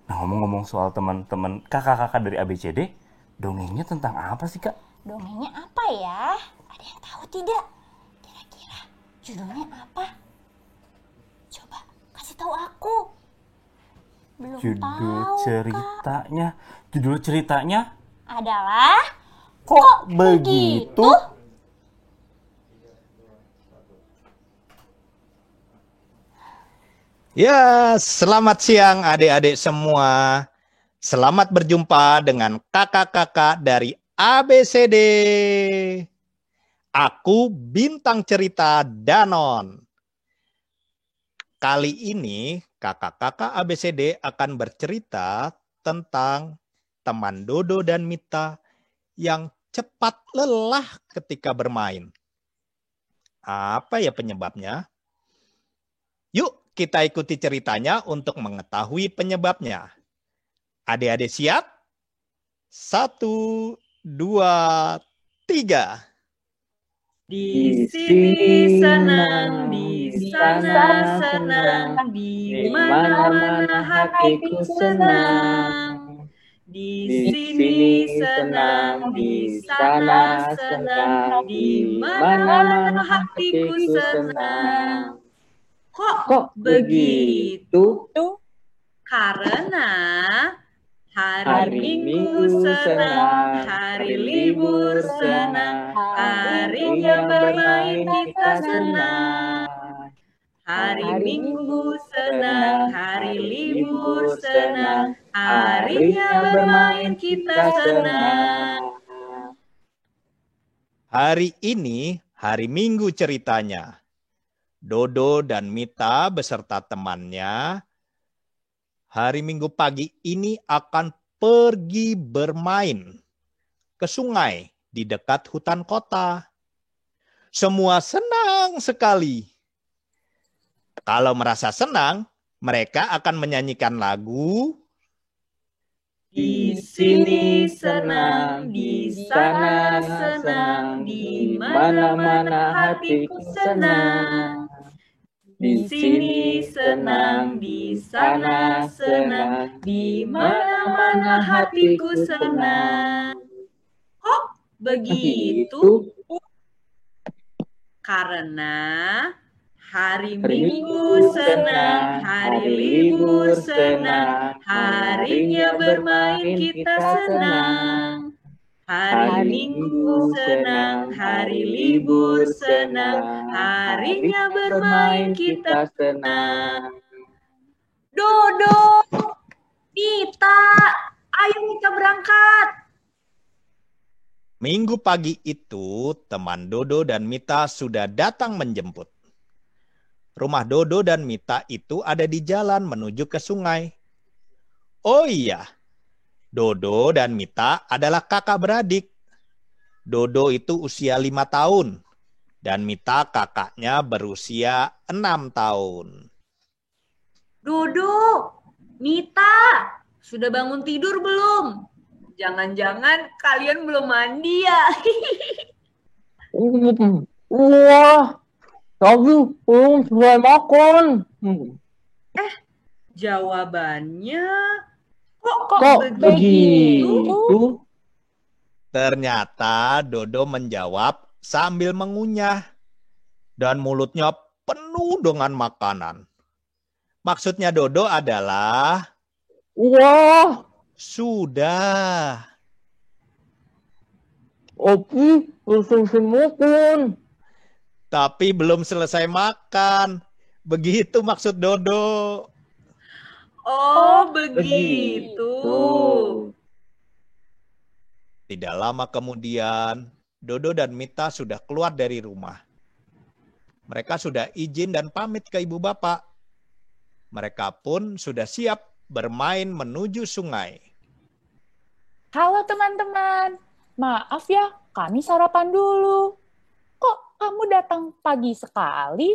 nah ngomong-ngomong soal teman-teman kakak-kakak dari ABCD, dongengnya tentang apa sih Kak? Dongengnya apa ya? Ada yang tahu tidak? Kira-kira judulnya apa? Coba kasih tahu aku. Belum tahu, Judul ceritanya adalah Kok Begitu? Ya, selamat siang adik-adik semua. Selamat berjumpa dengan kakak-kakak dari ABCD. Aku bintang cerita Danon. Kali ini kakak-kakak ABCD akan bercerita tentang teman Dodo dan Mita yang cepat lelah ketika bermain. Apa ya penyebabnya? Yuk kita ikuti ceritanya untuk mengetahui penyebabnya. Adik-adik siap? 1, 2, 3. Di sini senang, di sana senang, di mana-mana hatiku senang. Di sini senang, di sana senang, di mana-mana hatiku senang. Kok begitu? Karena hari Minggu senang, hari libur senang, harinya bermain kita senang. Hari Minggu senang, hari libur senang, harinya bermain kita senang. Hari ini hari Minggu ceritanya. Dodo dan Mita beserta temannya hari Minggu pagi ini akan pergi bermain ke sungai di dekat hutan kota. Semua senang sekali. Kalau merasa senang, mereka akan menyanyikan lagu. Di sini senang, di sana senang, di mana-mana hatiku senang. Di sini senang, di sana senang, di mana-mana hatiku senang. Kok begitu? Karena hari Minggu senang, hari libur senang, harinya bermain kita senang. Hari Minggu senang, hari libur senang, harinya bermain kita senang. Dodo, Mita, ayo kita berangkat. Minggu pagi itu, teman Dodo dan Mita sudah datang menjemput. Rumah Dodo dan Mita itu ada di jalan menuju ke sungai. Oh iya, Dodo dan Mita adalah kakak beradik. Dodo itu usia 5 tahun, dan Mita kakaknya berusia 6 tahun. Dodo, Mita, sudah bangun tidur belum? Jangan-jangan kalian belum mandi ya? Wah, tapi belum selesai makan. Jawabannya Kok begitu? Ternyata Dodo menjawab sambil mengunyah, dan mulutnya penuh dengan makanan. Maksudnya Dodo adalah Wah, sudah. Opi, selesai makan. Tapi belum selesai makan. Begitu maksud Dodo. Oh, begitu. Tidak lama kemudian, Dodo dan Mita sudah keluar dari rumah. Mereka sudah izin dan pamit ke ibu bapak. Mereka pun sudah siap bermain menuju sungai. Halo teman-teman, maaf ya, kami sarapan dulu. Kok kamu datang pagi sekali?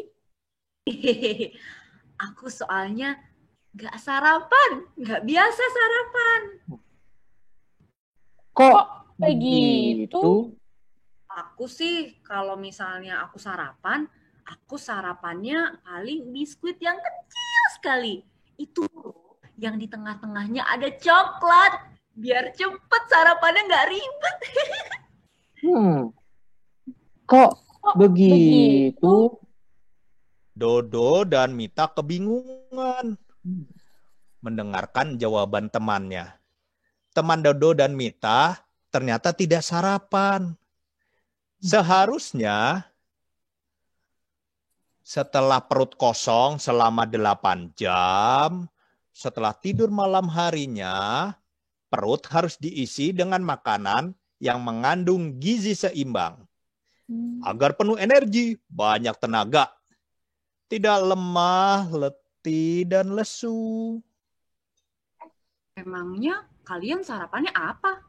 Aku soalnya nggak sarapan, nggak biasa sarapan. Kok begitu? Aku sih kalau misalnya aku sarapannya paling biskuit yang kecil sekali. Itu yang di tengah-tengahnya ada coklat. Biar cepet sarapannya nggak ribet. Kok begitu? Dodo dan Mita kebingungan mendengarkan jawaban temannya. Teman Dodo dan Mita ternyata tidak sarapan. Seharusnya setelah perut kosong selama 8 jam, setelah tidur malam harinya, perut harus diisi dengan makanan yang mengandung gizi seimbang. Agar penuh energi, banyak tenaga. Tidak lemah, letih, dan lesu. Emangnya kalian sarapannya apa?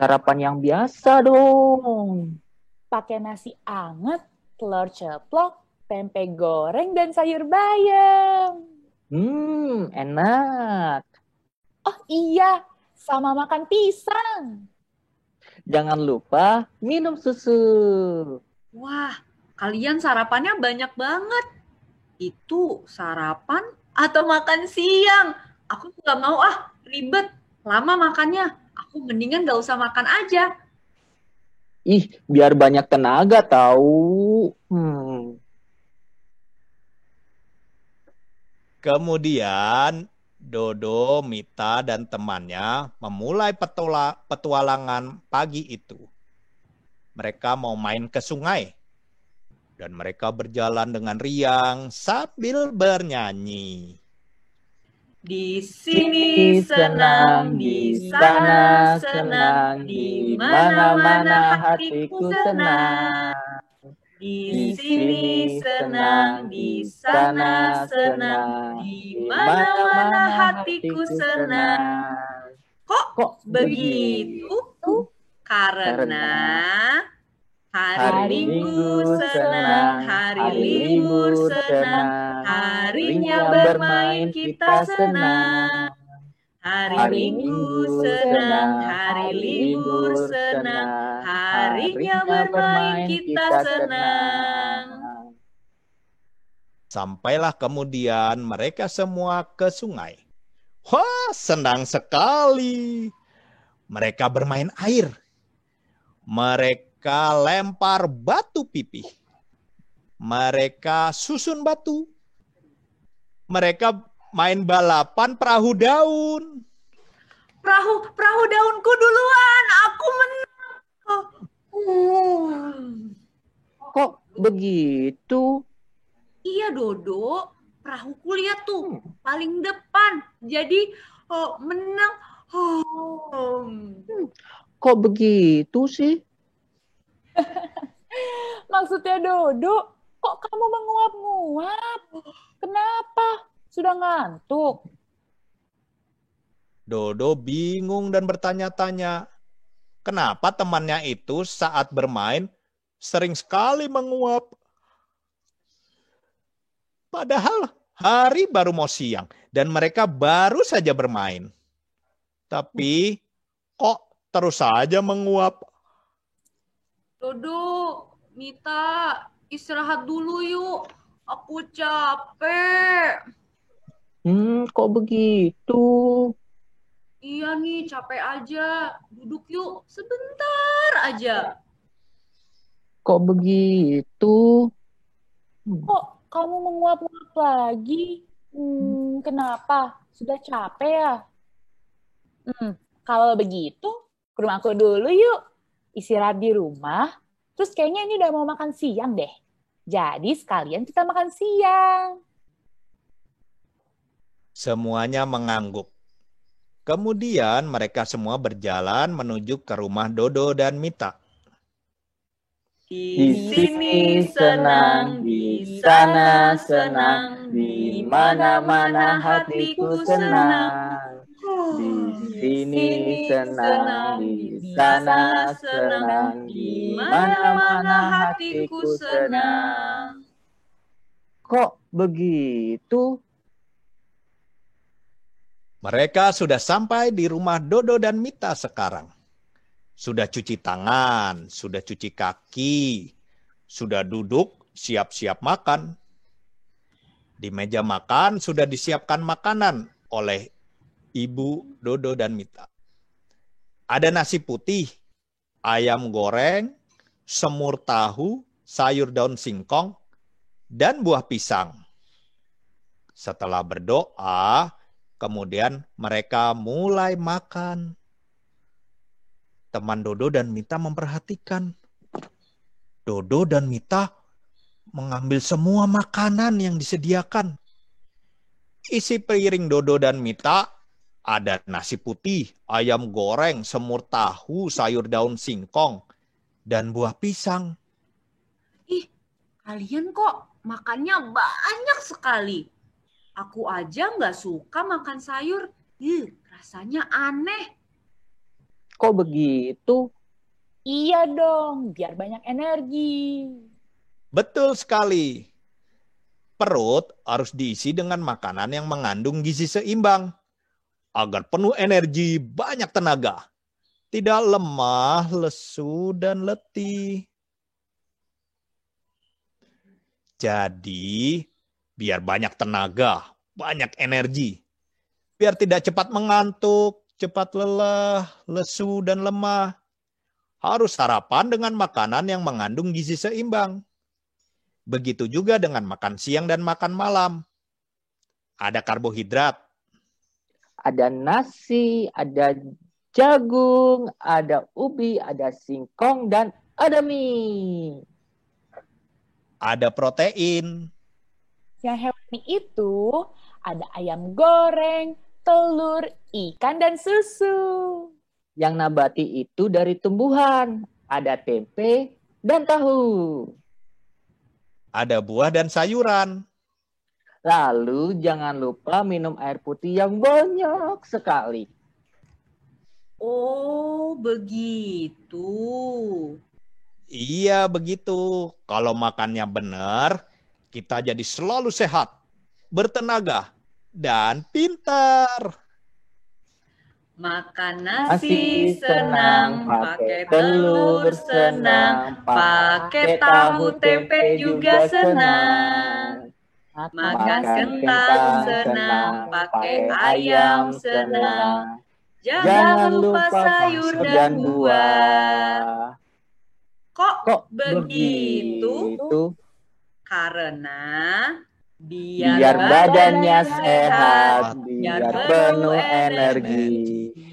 Sarapan yang biasa dong. Pakai nasi anget, telur ceplok, tempe goreng, dan sayur bayam. Enak. Oh iya, sama makan pisang. Jangan lupa minum susu. Wah, kalian sarapannya banyak banget. Itu sarapan atau makan siang? Aku nggak mau ribet, lama makannya. Aku mendingan nggak usah makan aja. Ih, biar banyak tenaga tahu. Kemudian Dodo, Mita, dan temannya memulai petualangan pagi itu. Mereka mau main ke sungai. Dan mereka berjalan dengan riang sambil bernyanyi. Di sini senang, di sana senang, di mana-mana hatiku senang. Di sini senang, di sana senang, di mana-mana hatiku senang. Kok begitu? Karena hari Minggu senang, hari libur senang, harinya bermain kita senang. Hari Minggu senang, hari libur senang, harinya bermain kita senang. Sampailah kemudian mereka semua ke sungai. Wah, senang sekali. Mereka bermain air. Mereka lempar batu pipih. Mereka susun batu. Mereka main balapan perahu daun. Perahu daunku duluan, aku menang. Kok begitu? Iya Dodo, perahuku lihat tuh paling depan. Jadi menang. Kok begitu sih? Maksudnya Dodo, kok kamu menguap-nguap? Kenapa? Sudah ngantuk? Dodo bingung dan bertanya-tanya, kenapa temannya itu saat bermain sering sekali menguap. Padahal hari baru mau siang dan mereka baru saja bermain. Tapi kok terus saja menguap. Dodo, Mita, istirahat dulu yuk. Aku capek. Kok begitu? Iya nih, capek aja. Duduk yuk, sebentar aja. Kok begitu? Kok kamu menguap-nguap lagi? Kenapa? Sudah capek ya? Kalau begitu, ke rumahku dulu yuk. Istirahat di rumah, terus kayaknya ini udah mau makan siang deh. Jadi sekalian kita makan siang. Semuanya mengangguk. Kemudian mereka semua berjalan menuju ke rumah Dodo dan Mita. Di sini senang, di sana senang, di mana-mana hatiku senang. Di sini senang, di sana senang, di mana-mana hatiku senang. Kok begitu? Mereka sudah sampai di rumah Dodo dan Mita sekarang. Sudah cuci tangan, sudah cuci kaki, sudah duduk siap-siap makan. Di meja makan sudah disiapkan makanan oleh Ibu Dodo dan Mita. Ada nasi putih, ayam goreng, semur tahu, sayur daun singkong, dan buah pisang. Setelah berdoa, kemudian mereka mulai makan. Teman Dodo dan Mita memperhatikan. Dodo dan Mita mengambil semua makanan yang disediakan. Isi piring Dodo dan Mita ada nasi putih, ayam goreng, semur tahu, sayur daun singkong, dan buah pisang. Ih, kalian kok makannya banyak sekali. Aku aja nggak suka makan sayur. Rasanya aneh. Kok begitu? Iya dong, biar banyak energi. Betul sekali. Perut harus diisi dengan makanan yang mengandung gizi seimbang agar penuh energi, banyak tenaga. Tidak lemah, lesu, dan letih. Jadi, biar banyak tenaga, banyak energi. Biar tidak cepat mengantuk, cepat lelah, lesu, dan lemah. Harus sarapan dengan makanan yang mengandung gizi seimbang. Begitu juga dengan makan siang dan makan malam. Ada karbohidrat. Ada nasi, ada jagung, ada ubi, ada singkong, dan ada mie. Ada protein. Yang hewani itu ada ayam goreng, telur, ikan, dan susu. Yang nabati itu dari tumbuhan. Ada tempe dan tahu. Ada buah dan sayuran. Lalu jangan lupa minum air putih yang banyak sekali. Oh, begitu. Iya, begitu. Kalau makannya benar, kita jadi selalu sehat, bertenaga, dan pintar. Makan nasi senang, pakai telur senang, pakai tahu tempe juga senang. Makan kentang senang, pakai ayam senang. Jangan lupa sayur dan buah. Kok begitu? Karena biar badannya sehat, biar penuh energi,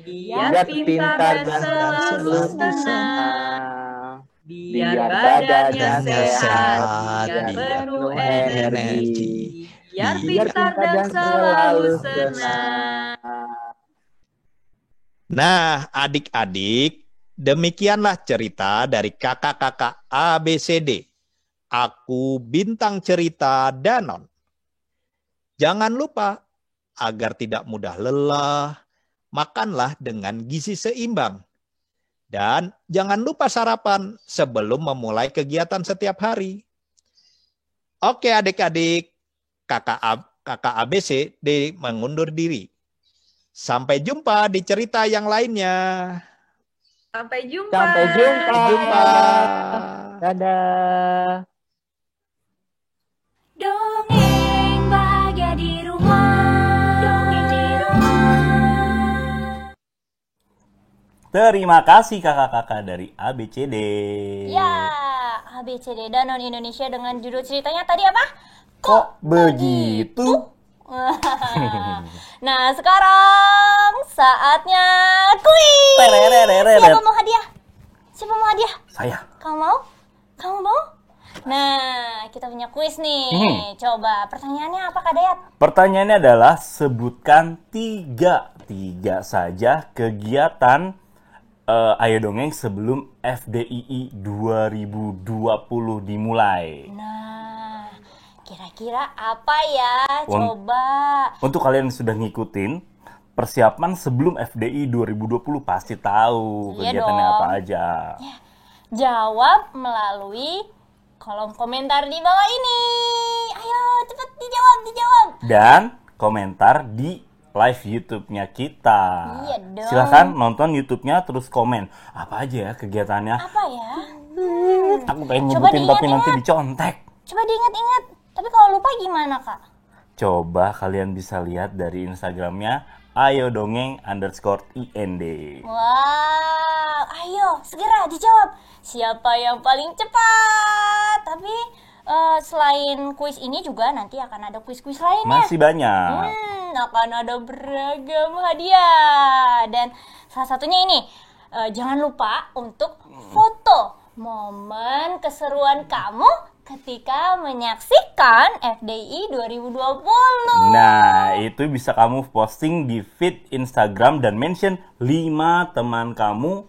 biar pintar dan selalu senang. Biar badannya sehat, biar penuh energi, biar pintar dan selalu senang. Nah, adik-adik, demikianlah cerita dari kakak-kakak ABCD. Aku bintang cerita Danon. Jangan lupa, agar tidak mudah lelah, makanlah dengan gizi seimbang. Dan jangan lupa sarapan sebelum memulai kegiatan setiap hari. Oke adik-adik, kakak ABCD mengundur diri. Sampai jumpa di cerita yang lainnya. Sampai jumpa. Sampai jumpa. Sampai jumpa. Dadah. Dongeng bahagia di rumah. Dongeng di rumah. Terima kasih kakak-kakak dari ABCD. Ya, ABCD Danon Indonesia dengan judul ceritanya tadi apa? Kok begitu? Nah, sekarang saatnya kuis. Siapa mau hadiah? Siapa mau hadiah? Saya. Kamu mau? Kamu mau? Nah, kita punya kuis nih. Coba pertanyaannya apa, Kak Dayat? Pertanyaannya adalah sebutkan tiga saja kegiatan Ayo Dongeng sebelum FDII 2020 dimulai. Nah, kira-kira apa ya? Coba. Untuk kalian yang sudah ngikutin persiapan sebelum FDI 2020 pasti tahu Iya kegiatannya dong. apa aja. Ya, jawab melalui kolom komentar di bawah ini. Ayo, cepet dijawab. Dan komentar di live YouTube-nya kita. Iya dong. Silahkan nonton YouTube-nya terus komen apa aja ya kegiatannya. Apa ya? Aku pengen Coba nyebutin tapi nanti diingat-ingat. dicontek. Coba diingat-ingat. Tapi kalau lupa gimana, Kak? Coba kalian bisa lihat dari Instagramnya ayodongeng_ind. Wow, ayo segera dijawab. Siapa yang paling cepat? Tapi selain kuis ini juga nanti akan ada kuis-kuis lainnya. Masih banyak. Akan ada beragam hadiah. Dan salah satunya ini, jangan lupa untuk foto momen keseruan kamu ketika menyaksikan FDI 2020. Nah, itu bisa kamu posting di feed Instagram dan mention 5 teman kamu,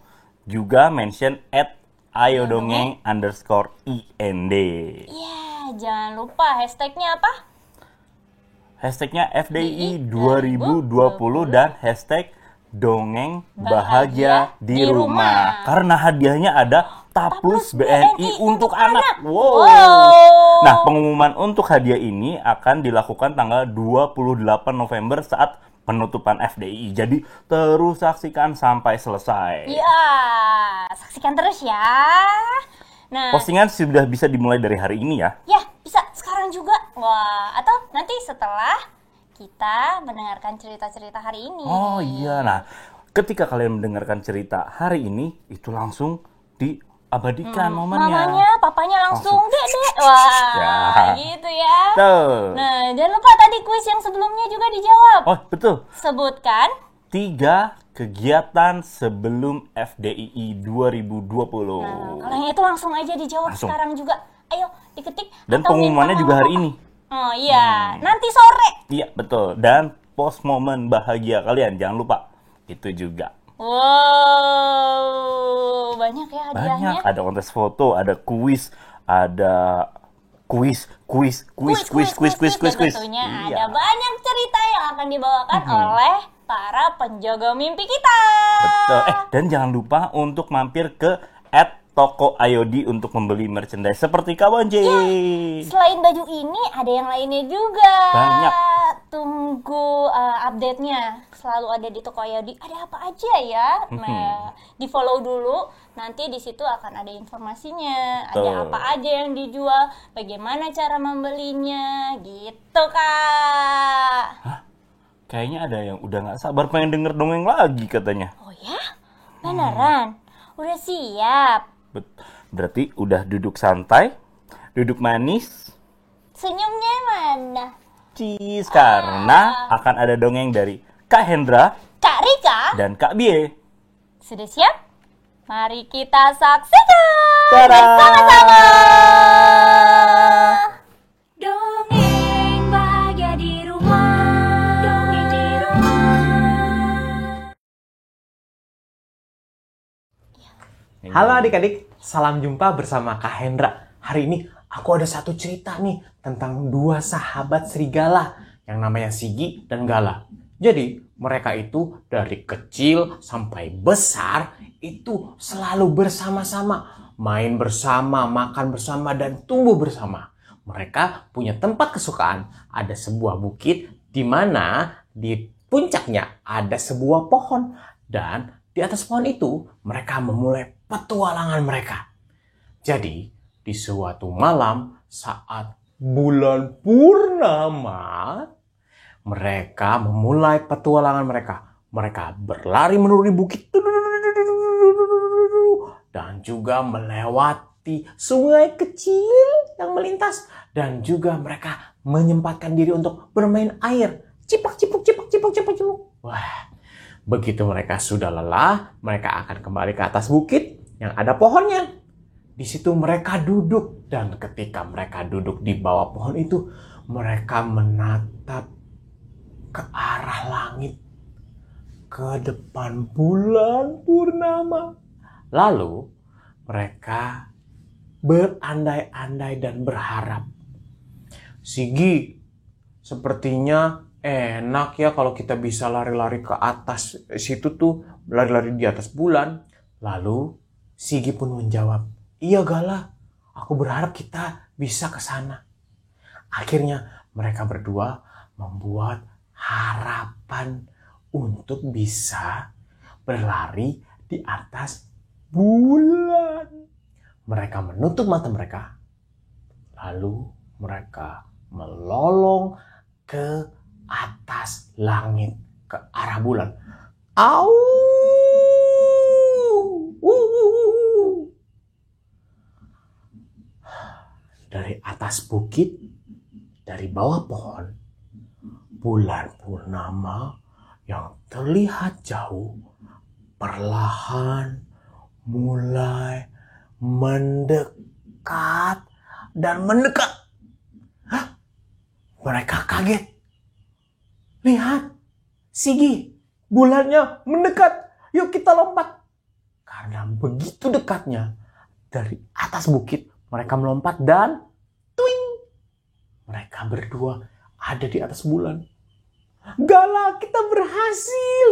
juga mention @ayodongeng_ind. Iya, jangan lupa hashtagnya apa? Hashtagnya FDI 2020 dan hashtag dongeng bahagia di rumah. Karena hadiahnya ada Taplus BNI untuk anak. Wow. Nah, pengumuman untuk hadiah ini akan dilakukan tanggal 28 November saat penutupan FDI. Jadi terus saksikan sampai selesai. Iya, saksikan terus ya. Nah, Postingan sudah bisa dimulai dari hari ini ya. ya bisa sekarang juga. Wah, atau nanti setelah kita mendengarkan cerita-cerita hari ini. Oh iya, nah ketika kalian mendengarkan cerita hari ini, itu langsung diabadikan momennya. Mamanya, papanya langsung dedek. Wah, Ya. gitu ya. Tuh. Nah, jangan lupa tadi kuis yang sebelumnya juga dijawab. Oh betul. Sebutkan 3 kegiatan sebelum FDII 2020. kalau yang itu langsung aja dijawab Langsung. sekarang juga. Ayo, diketik. Dan atau pengumumannya minta juga hari papa. ini. Oh iya, nanti sore. Iya betul. Dan post momen bahagia kalian jangan lupa itu juga. Wow, banyak ya hadiahnya. Banyak. Ada kontes foto, ada kuis, ada kuis. Dan tentunya ada banyak cerita yang akan dibawakan oleh para penjaga mimpi kita. Betul. Dan jangan lupa untuk mampir ke @toko Ayodi untuk membeli merchandise seperti Kawan J. Selain baju ini, ada yang lainnya juga. Banyak. Tunggu update-nya. Selalu ada di Toko Ayodi. Ada apa aja ya? Nah, di-follow dulu. Nanti di situ akan ada informasinya. Ada Betul. apa aja yang dijual, bagaimana cara membelinya, gitu, Kak. Kayaknya ada yang udah nggak sabar pengen denger dongeng lagi katanya. Oh ya? Beneran? Udah siap? Berarti udah duduk santai, duduk manis, Senyumnya mana? cheese, karena akan ada dongeng dari Kak Hendra Kak Rika? dan Kak Bie. Sudah siap? Mari kita saksikan Tada! bersama-sama. Dongeng bahagia di rumah. Dongeng di rumah. Halo adik-adik, salam jumpa bersama Kak Hendra. Hari ini aku ada satu cerita nih tentang 2 sahabat serigala yang namanya Sigi dan Gala. Jadi mereka itu dari kecil sampai besar itu selalu bersama-sama, main bersama, makan bersama, dan tumbuh bersama. Mereka punya tempat kesukaan, ada sebuah bukit di mana di puncaknya ada sebuah pohon, dan di atas pohon itu mereka memulai petualangan mereka. Jadi di suatu malam saat bulan purnama, mereka memulai petualangan mereka. Mereka berlari menuruni bukit dan juga melewati sungai kecil yang melintas. Dan juga mereka menyempatkan diri untuk bermain air. Cipak, cipuk, cipak, cipuk, cipak, cipuk. Wah, begitu mereka sudah lelah, mereka akan kembali ke atas bukit yang ada pohonnya. Di situ mereka duduk. Dan ketika mereka duduk di bawah pohon itu, mereka menatap ke arah langit, ke depan bulan purnama. Lalu mereka berandai-andai dan berharap, Sigi, sepertinya enak ya kalau kita bisa lari-lari ke atas situ tuh, lari-lari di atas bulan. Lalu Sigi pun menjawab, iya Gala, aku berharap kita bisa ke sana. Akhirnya mereka berdua membuat harapan untuk bisa berlari di atas bulan. Mereka menutup mata mereka, lalu mereka melolong ke atas langit ke arah bulan. Au! Dari atas bukit, dari bawah pohon, bulan purnama yang terlihat jauh perlahan mulai mendekat dan mendekat. Hah? Mereka kaget. Lihat, Sigi, bulannya mendekat. Yuk kita lompat. Karena begitu dekatnya, dari atas bukit mereka melompat dan twing, mereka berdua ada di atas bulan. Gala, kita berhasil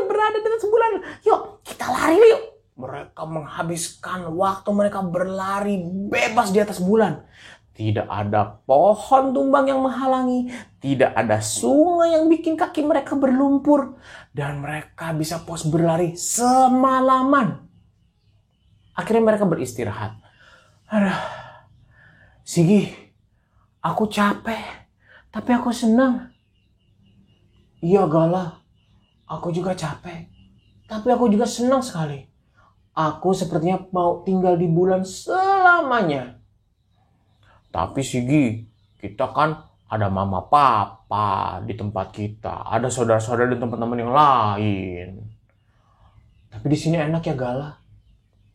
berada di atas bulan. Yuk, kita lari yuk. Mereka menghabiskan waktu mereka berlari bebas di atas bulan. Tidak ada pohon tumbang yang menghalangi. Tidak ada sungai yang bikin kaki mereka berlumpur. Dan mereka bisa puas berlari semalaman. Akhirnya mereka beristirahat. Aduh, Sigi, aku capek. Tapi aku senang. Iya Gala, aku juga capek. Tapi aku juga senang sekali. Aku sepertinya mau tinggal di bulan selamanya. Tapi Sigi, kita kan ada mama papa di tempat kita. Ada saudara-saudara dan teman-teman yang lain. Tapi di sini enak ya Gala.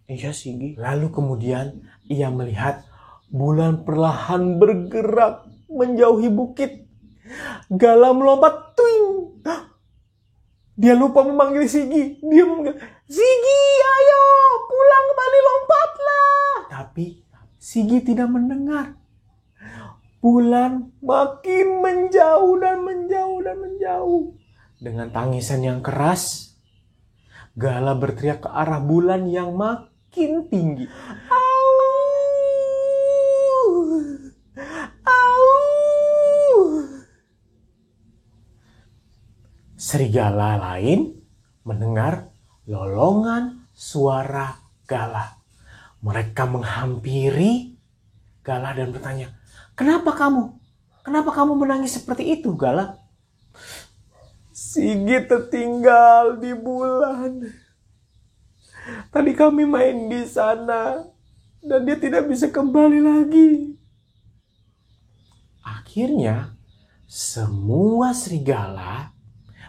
Iya Sigi. Lalu kemudian ia melihat bulan perlahan bergerak menjauhi bukit. Gala melompat, twing. Dia lupa memanggil Sigi. Dia memanggil, Sigi, ayo pulang kembali, lompatlah. Tapi Sigi tidak mendengar. Bulan makin menjauh dan menjauh dan menjauh. Dengan tangisan yang keras, Gala berteriak ke arah bulan yang makin tinggi. Serigala lain mendengar lolongan suara Gala. Mereka menghampiri Gala dan bertanya, Kenapa kamu menangis seperti itu, Gala? Sigi tertinggal di bulan. Tadi kami main di sana dan dia tidak bisa kembali lagi. Akhirnya semua serigala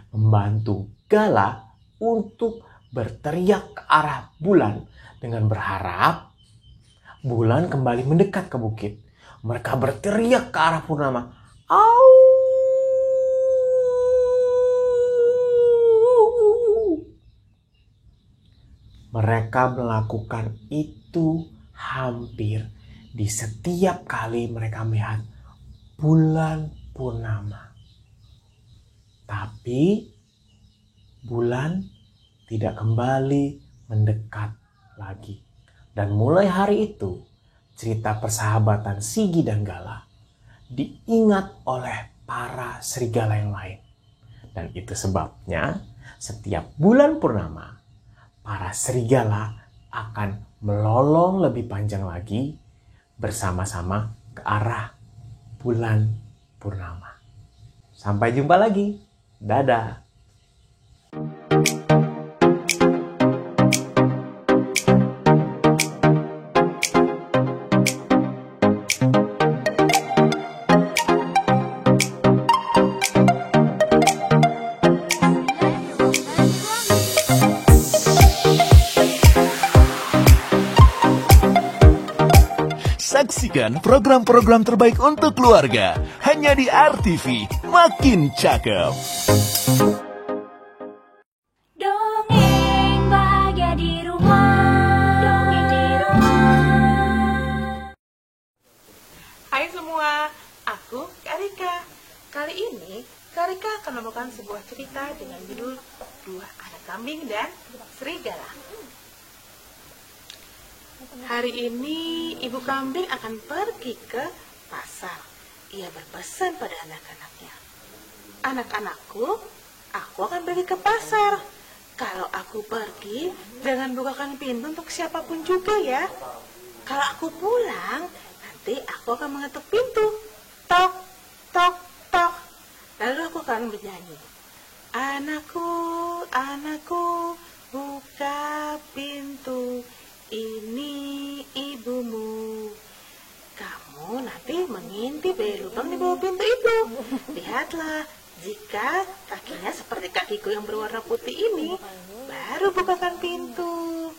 membantu Gala untuk berteriak ke arah bulan dengan berharap bulan kembali mendekat ke bukit. Mereka berteriak ke arah purnama. Au! Mereka melakukan itu hampir di setiap kali mereka melihat bulan purnama. Tapi bulan tidak kembali mendekat lagi. Dan mulai hari itu, cerita persahabatan Sigi dan Gala diingat oleh para serigala yang lain. Dan itu sebabnya setiap bulan purnama, para serigala akan melolong lebih panjang lagi bersama-sama ke arah bulan purnama. Sampai jumpa lagi. Dadah. Saksikan program-program terbaik untuk keluarga hanya di RTV. Makin cakep. Dongeng bahagia di rumah. Dongeng di rumah. Hai semua, aku Karika. Kali ini Karika akan membawakan sebuah cerita dengan judul Dua Anak Kambing dan Serigala. Hari ini ibu kambing akan pergi ke pasar. Ia berpesan pada anak-anaknya, "Anak-anakku, aku akan pergi ke pasar. Kalau aku pergi, jangan bukakan pintu untuk siapapun juga ya. Kalau aku pulang, nanti aku akan mengetuk pintu. Tok, tok, tok. Lalu aku akan bernyanyi. Anakku, anakku, buka pintu. Ini ibumu. Kamu nanti mengintip dari lubang di bawah pintu itu. Lihatlah, jika kakinya seperti kakiku yang berwarna putih ini, baru bukakan pintu."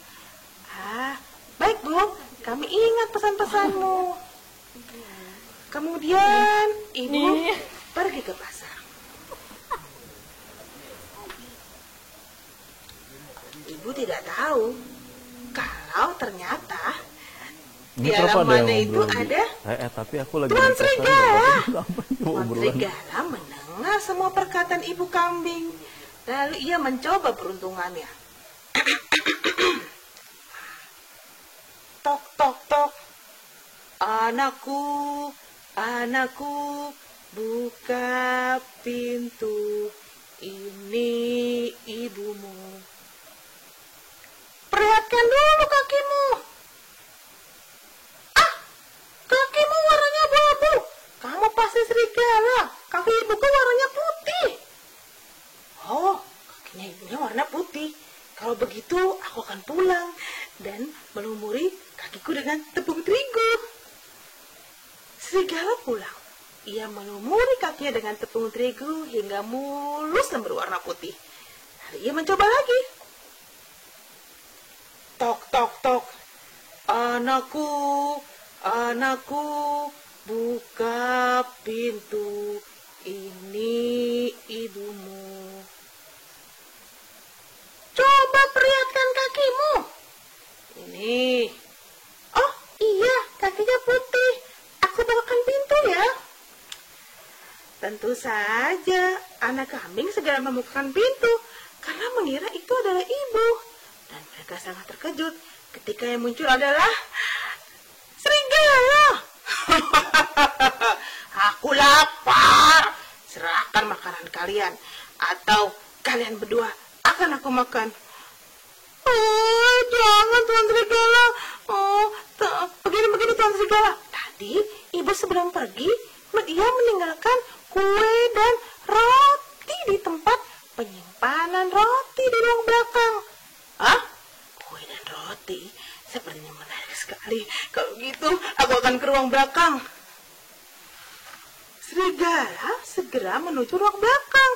Baik Bu, kami ingat pesan-pesanmu. Kemudian ibu pergi ke pasar. Ibu tidak tahu kalau ternyata di halamannya itu ada tapi aku lagi Tuan Serigala. Tuan Serigala mendengar semua perkataan ibu kambing. Lalu ia mencoba peruntungannya. Tok, tok, tok. Anakku, anakku, buka pintu. Ini ibumu. Perlihatkan dulu kakimu. Kakimu warnanya abu-abu. Kamu pasti serigala. Kaki ibuku warnanya putih. Oh, kakinya ibunya warna putih. Kalau begitu, aku akan pulang dan melumuri kakiku dengan tepung terigu. Serigala pulang. Ia melumuri kakinya dengan tepung terigu hingga mulus dan berwarna putih. Lalu ia mencoba lagi. Tok, tok, tok. Anakku, anakku, buka pintu. Ini ibumu. Coba perlihatkan kakimu. Ini. Oh iya, kakinya putih. Aku bawakan pintu ya. Tentu saja anak kambing segera membukakan pintu karena mengira itu adalah ibu. Dan mereka sangat terkejut ketika yang muncul adalah serigala. Aku lapar. Serahkan makanan kalian atau kalian berdua akan aku makan. Oh, jangan Tuan Serigala. Oh, begini Tuan Serigala. Tadi ibu sebelum pergi, dia meninggalkan kue dan roti di tempat penyimpanan roti di ruang belakang. Kue dan roti? Sepertinya menarik sekali. Kalau gitu, aku akan ke ruang belakang. Serigala segera menuju ruang belakang.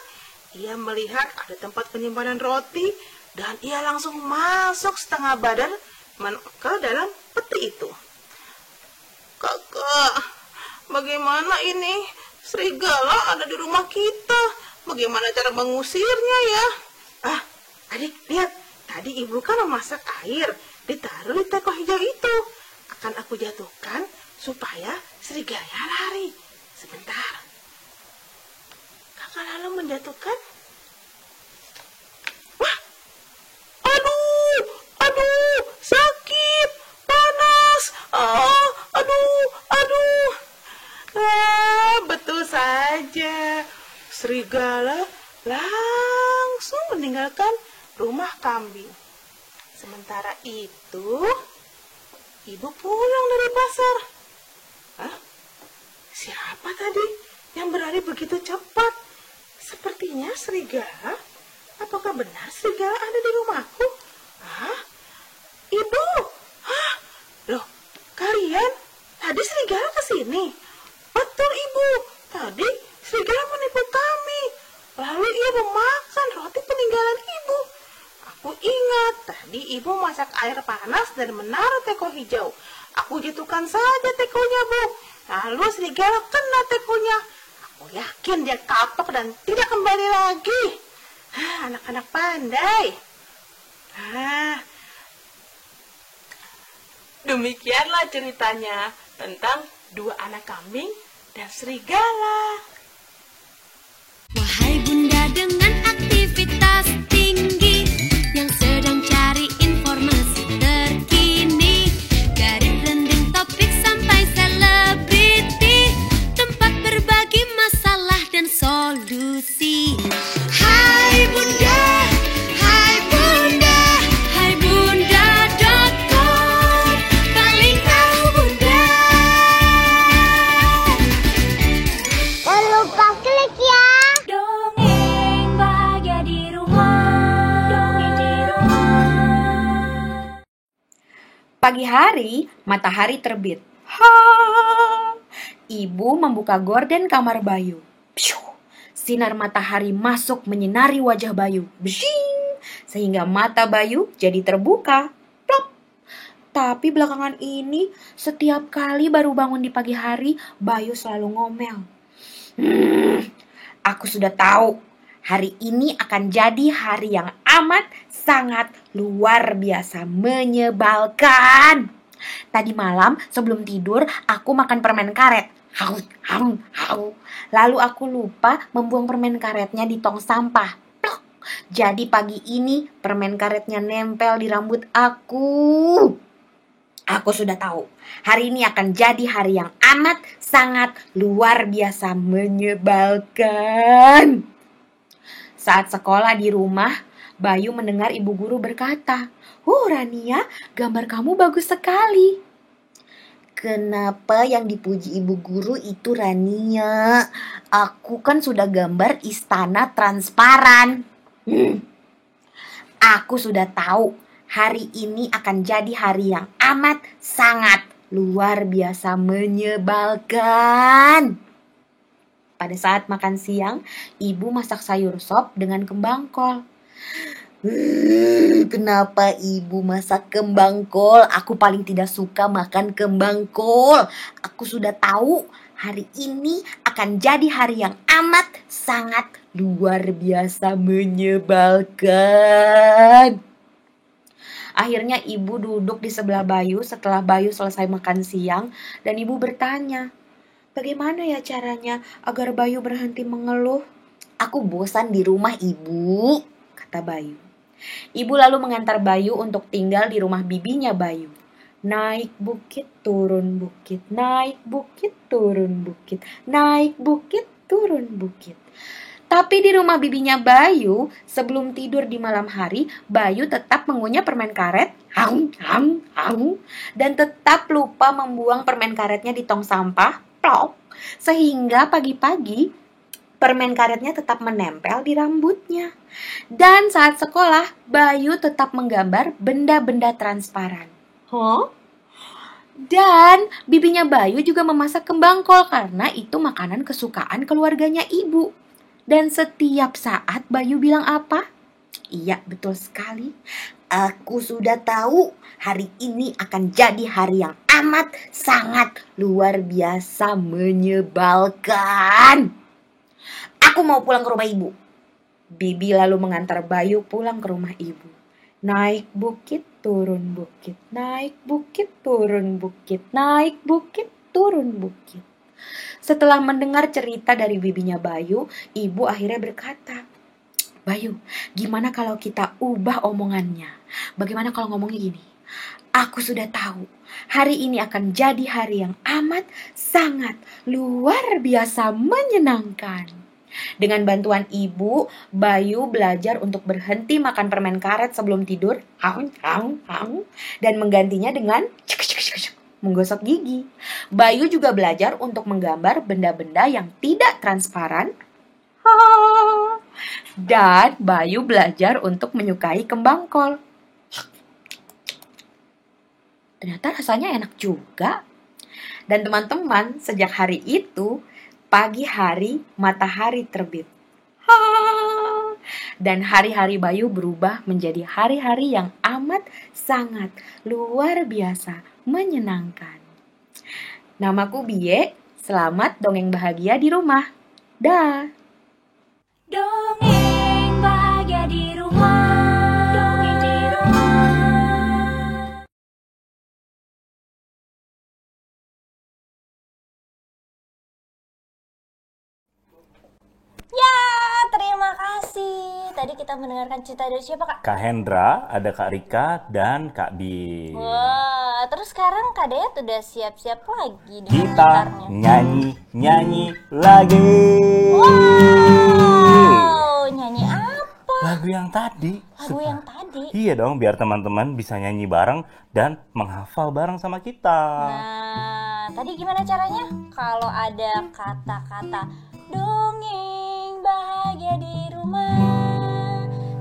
Ia melihat ada tempat penyimpanan roti dan ia langsung masuk setengah badan ke dalam peti itu. Kakak, bagaimana ini? Serigala ada di rumah kita. Bagaimana cara mengusirnya ya? Adik, lihat. Tadi ibu kan memasak air, ditaruh di teko hijau itu. Akan aku jatuhkan supaya serigala lari. Sebentar. Kakak lalu menjatuhkan. Wah! Aduh, sakit, panas. Aduh. Betul saja. Serigala langsung meninggalkan rumah kambing. Sementara itu, ibu pulang dari pasar. Siapa tadi yang berlari begitu cepat? Sepertinya serigala. Apakah benar serigala ada di rumahku? Ibu? Loh, kalian tadi serigala ke sini? Betul ibu, tadi serigala menipu kami. Lalu ia memakan roti peninggalan ibu. Aku ingat tadi ibu masak air panas dan menaruh teko hijau. Aku jatuhkan saja tekonya, Bu. Lalu serigala kena tekonya. Aku yakin dia kapok dan tidak kembali lagi. Anak-anak pandai. Demikianlah ceritanya tentang dua anak kambing dan serigala. Wahai bunda dengan aktivitas tinggi yang sedang cari informasi terkini, dari trending topik sampai selebriti, tempat berbagi masalah dan solusi. Hai bunda, hai bunda, hai bunda.com, paling tahu bunda. Jangan lupa klik ya. Dongeng bahagia di rumah. Dongeng di rumah. Pagi hari, matahari terbit. Ibu membuka gorden kamar Bayu. Pshuh, sinar matahari masuk menyinari wajah Bayu. Bshing, sehingga mata Bayu jadi terbuka. Plop. Tapi belakangan ini, setiap kali baru bangun di pagi hari, Bayu selalu ngomel. Aku sudah tahu, hari ini akan jadi hari yang amat sangat luar biasa menyebalkan. Tadi malam sebelum tidur aku makan permen karet. Lalu aku lupa membuang permen karetnya di tong sampah. Plok. Jadi pagi ini permen karetnya nempel di rambut aku. Aku sudah tahu, hari ini akan jadi hari yang amat sangat luar biasa menyebalkan. Saat sekolah di rumah, Bayu mendengar ibu guru berkata, Rania, gambar kamu bagus sekali. Kenapa yang dipuji ibu guru itu Rania? Aku kan sudah gambar istana transparan. Aku sudah tahu, hari ini akan jadi hari yang amat sangat luar biasa menyebalkan. Pada saat makan siang, ibu masak sayur sop dengan kembang kol. Kenapa ibu masak kembang kol? Aku paling tidak suka makan kembang kol. Aku sudah tahu hari ini akan jadi hari yang amat sangat luar biasa menyebalkan. Akhirnya ibu duduk di sebelah Bayu setelah Bayu selesai makan siang dan ibu bertanya, bagaimana ya caranya agar Bayu berhenti mengeluh? Aku bosan di rumah ibu, kata Bayu. Ibu lalu mengantar Bayu untuk tinggal di rumah bibinya Bayu. Naik bukit, turun bukit, naik bukit, turun bukit, naik bukit, turun bukit. Tapi di rumah bibinya Bayu, sebelum tidur di malam hari, Bayu tetap mengunyah permen karet, dan tetap lupa membuang permen karetnya di tong sampah, plok, sehingga pagi-pagi permen karetnya tetap menempel di rambutnya. Dan saat sekolah, Bayu tetap menggambar benda-benda transparan. Dan bibinya Bayu juga memasak kembang kol karena itu makanan kesukaan keluarganya ibu. Dan setiap saat Bayu bilang apa? Iya, betul sekali. Aku sudah tahu hari ini akan jadi hari yang amat sangat luar biasa menyebalkan. Aku mau pulang ke rumah ibu. Bibi lalu mengantar Bayu pulang ke rumah ibu. Naik bukit, turun bukit. Naik bukit, turun bukit. Naik bukit, turun bukit. Setelah mendengar cerita dari bibinya Bayu, ibu akhirnya berkata, Bayu, gimana kalau kita ubah omongannya? Bagaimana kalau ngomongnya gini? Aku sudah tahu, hari ini akan jadi hari yang amat sangat luar biasa menyenangkan. Dengan bantuan ibu, Bayu belajar untuk berhenti makan permen karet sebelum tidur, dan menggantinya dengan menggosok gigi. Bayu juga belajar untuk menggambar benda-benda yang tidak transparan. Dan Bayu belajar untuk menyukai kembang kol. Ternyata rasanya enak juga. Dan teman-teman, sejak hari itu, pagi hari matahari terbit. Dan hari-hari Bayu berubah menjadi hari-hari yang amat sangat luar biasa menyenangkan. Namaku Bie, selamat dongeng bahagia di rumah. Dah. Dongeng bahagia di rumah. Dongeng di rumah. Ya, terima kasih. Tadi kita mendengarkan cerita dari siapa, Kak? Kak Hendra, ada Kak Rika, dan Kak Bi. Wah, terus sekarang Kak Dayat udah siap-siap lagi dengan Kita gitarnya. nyanyi lagi. Wow, nyanyi apa? Lagu yang tadi. Lagu yang tadi. Iya dong, biar teman-teman bisa nyanyi bareng dan menghafal bareng sama kita. Nah, tadi gimana caranya? Kalau ada kata-kata dongeng bahagia di rumah,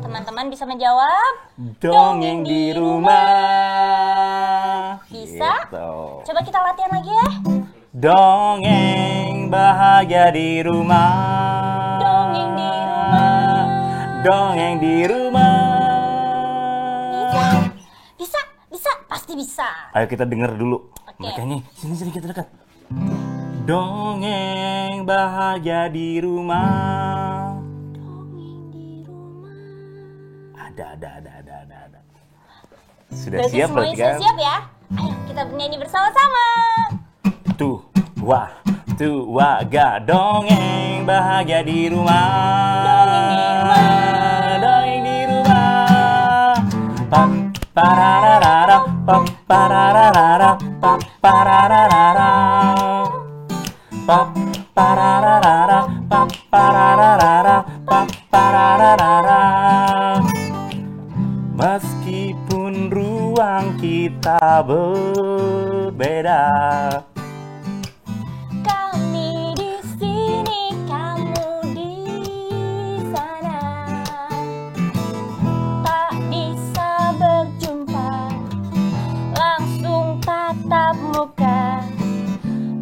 teman-teman bisa menjawab Dongeng di rumah. Bisa? Gitu. Coba kita latihan lagi ya. Dongeng bahagia di rumah. Dongeng di rumah. Dongeng di rumah. Bisa, bisa, pasti bisa. Ayo kita denger dulu. Mereka nyanyi. Sini kita dekat. Dongeng bahagia di rumah. Ada. Sudah Berarti siap semuanya berarti kan? sudah siap ya? Ayo kita bernyanyi bersama-sama. Tua, ga dongeng bahagia di rumah. Dongeng di rumah. Pap pararara, pap pararara, pap pararara. Pap pararara, pap pararara, pap pararara. Meskipun ruang kita berbeda, Kami di sini, kamu di sana. Tak bisa berjumpa, langsung tatap muka.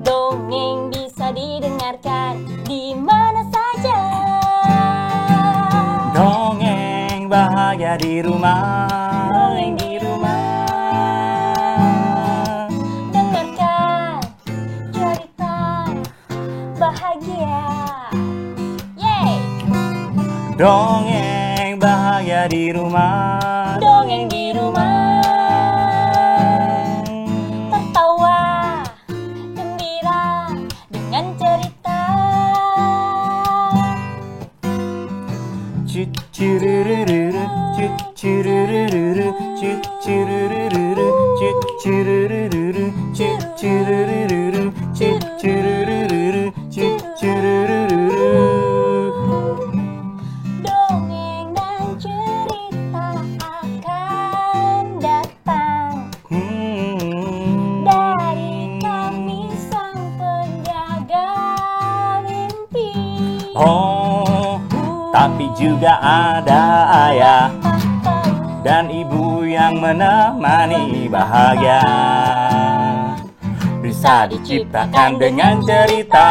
Dongeng bisa didengarkan di mana saja. dongeng bahagia di rumah. Dongeng di rumah. Dengarkan cerita bahagia. Yeay. Dongeng bahagia di rumah. Dongeng di rumah. Tertawa gembira dengan cerita. Cucurururu, cucurururu, cucurururu, cucurururu, cucurururu, cucurururu, cucurururu. Dongeng dan cerita akan datang dari kami sang penjaga mimpi. Oh, tapi juga ada ayah dan ibu yang menemani bahagia. Bisa diciptakan dengan cerita.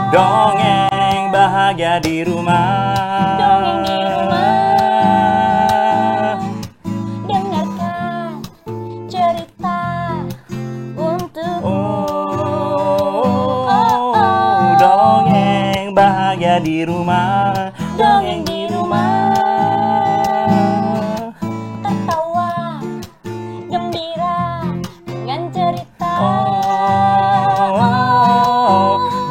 Dongeng bahagia di rumah. Dongeng di rumah. Dengarkan cerita untukmu. Dongeng bahagia di rumah. Dongeng di rumah. Tertawa gembira dengan cerita.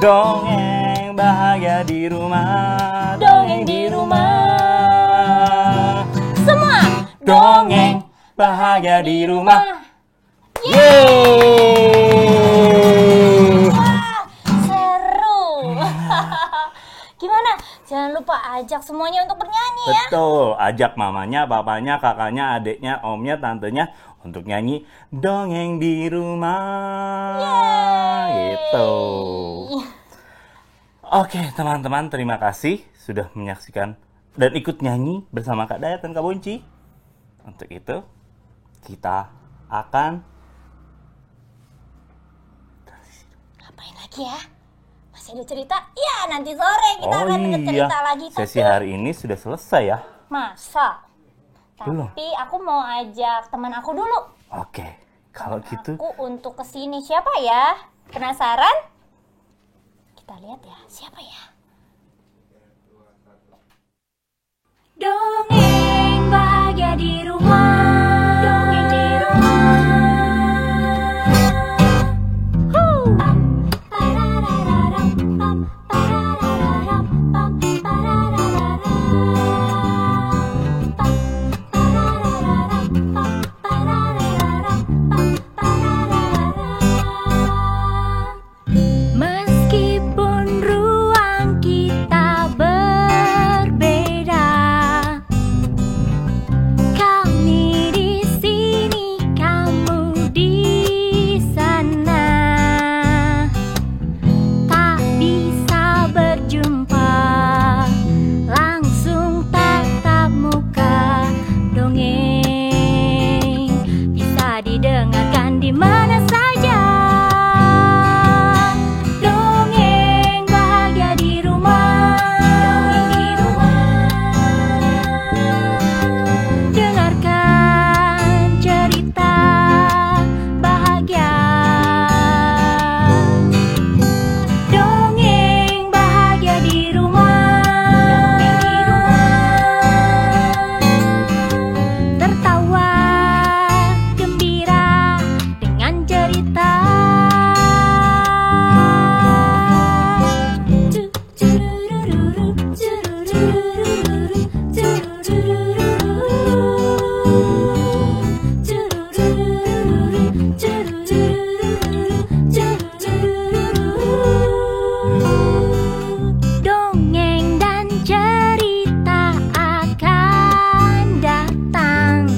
Dongeng bahagia di rumah. Dongeng di rumah. Semua Dongeng bahagia di rumah. Yeay! Wah, seru. Gimana? Jangan lupa ajak semuanya untuk bernyanyi ya. Betul, ajak mamanya, papanya, kakaknya, adiknya, omnya, tantenya untuk nyanyi dongeng di rumah. Gitu. Oke, teman-teman, terima kasih sudah menyaksikan dan ikut nyanyi bersama Kak Dayat dan Kak Bonci. Untuk itu, kita akan Ngapain lagi ya? masih ada cerita? Ya, nanti sore kita akan denger cerita lagi. Sesi hari ini sudah selesai ya? Masa? Belum. Tapi aku mau ajak teman aku dulu. Oke, kalau gitu. Aku untuk kesini. Siapa ya? Penasaran? Kita lihat ya, siapa ya? Dongeng bahagia di rumah. Dongeng di rumah. Meskipun ruang kita berbeda, kami di sini, kamu di sana. Tak bisa berjumpa langsung tatap muka. Dongeng bisa didengarkan di mana saja. Dongeng bahagia di rumah. Dongeng di rumah. Dengarkan cerita bahagia. Dongeng bahagia di rumah. Dongeng di rumah. Tertawa gembira dengan cerita. Dongeng dan cerita akan datang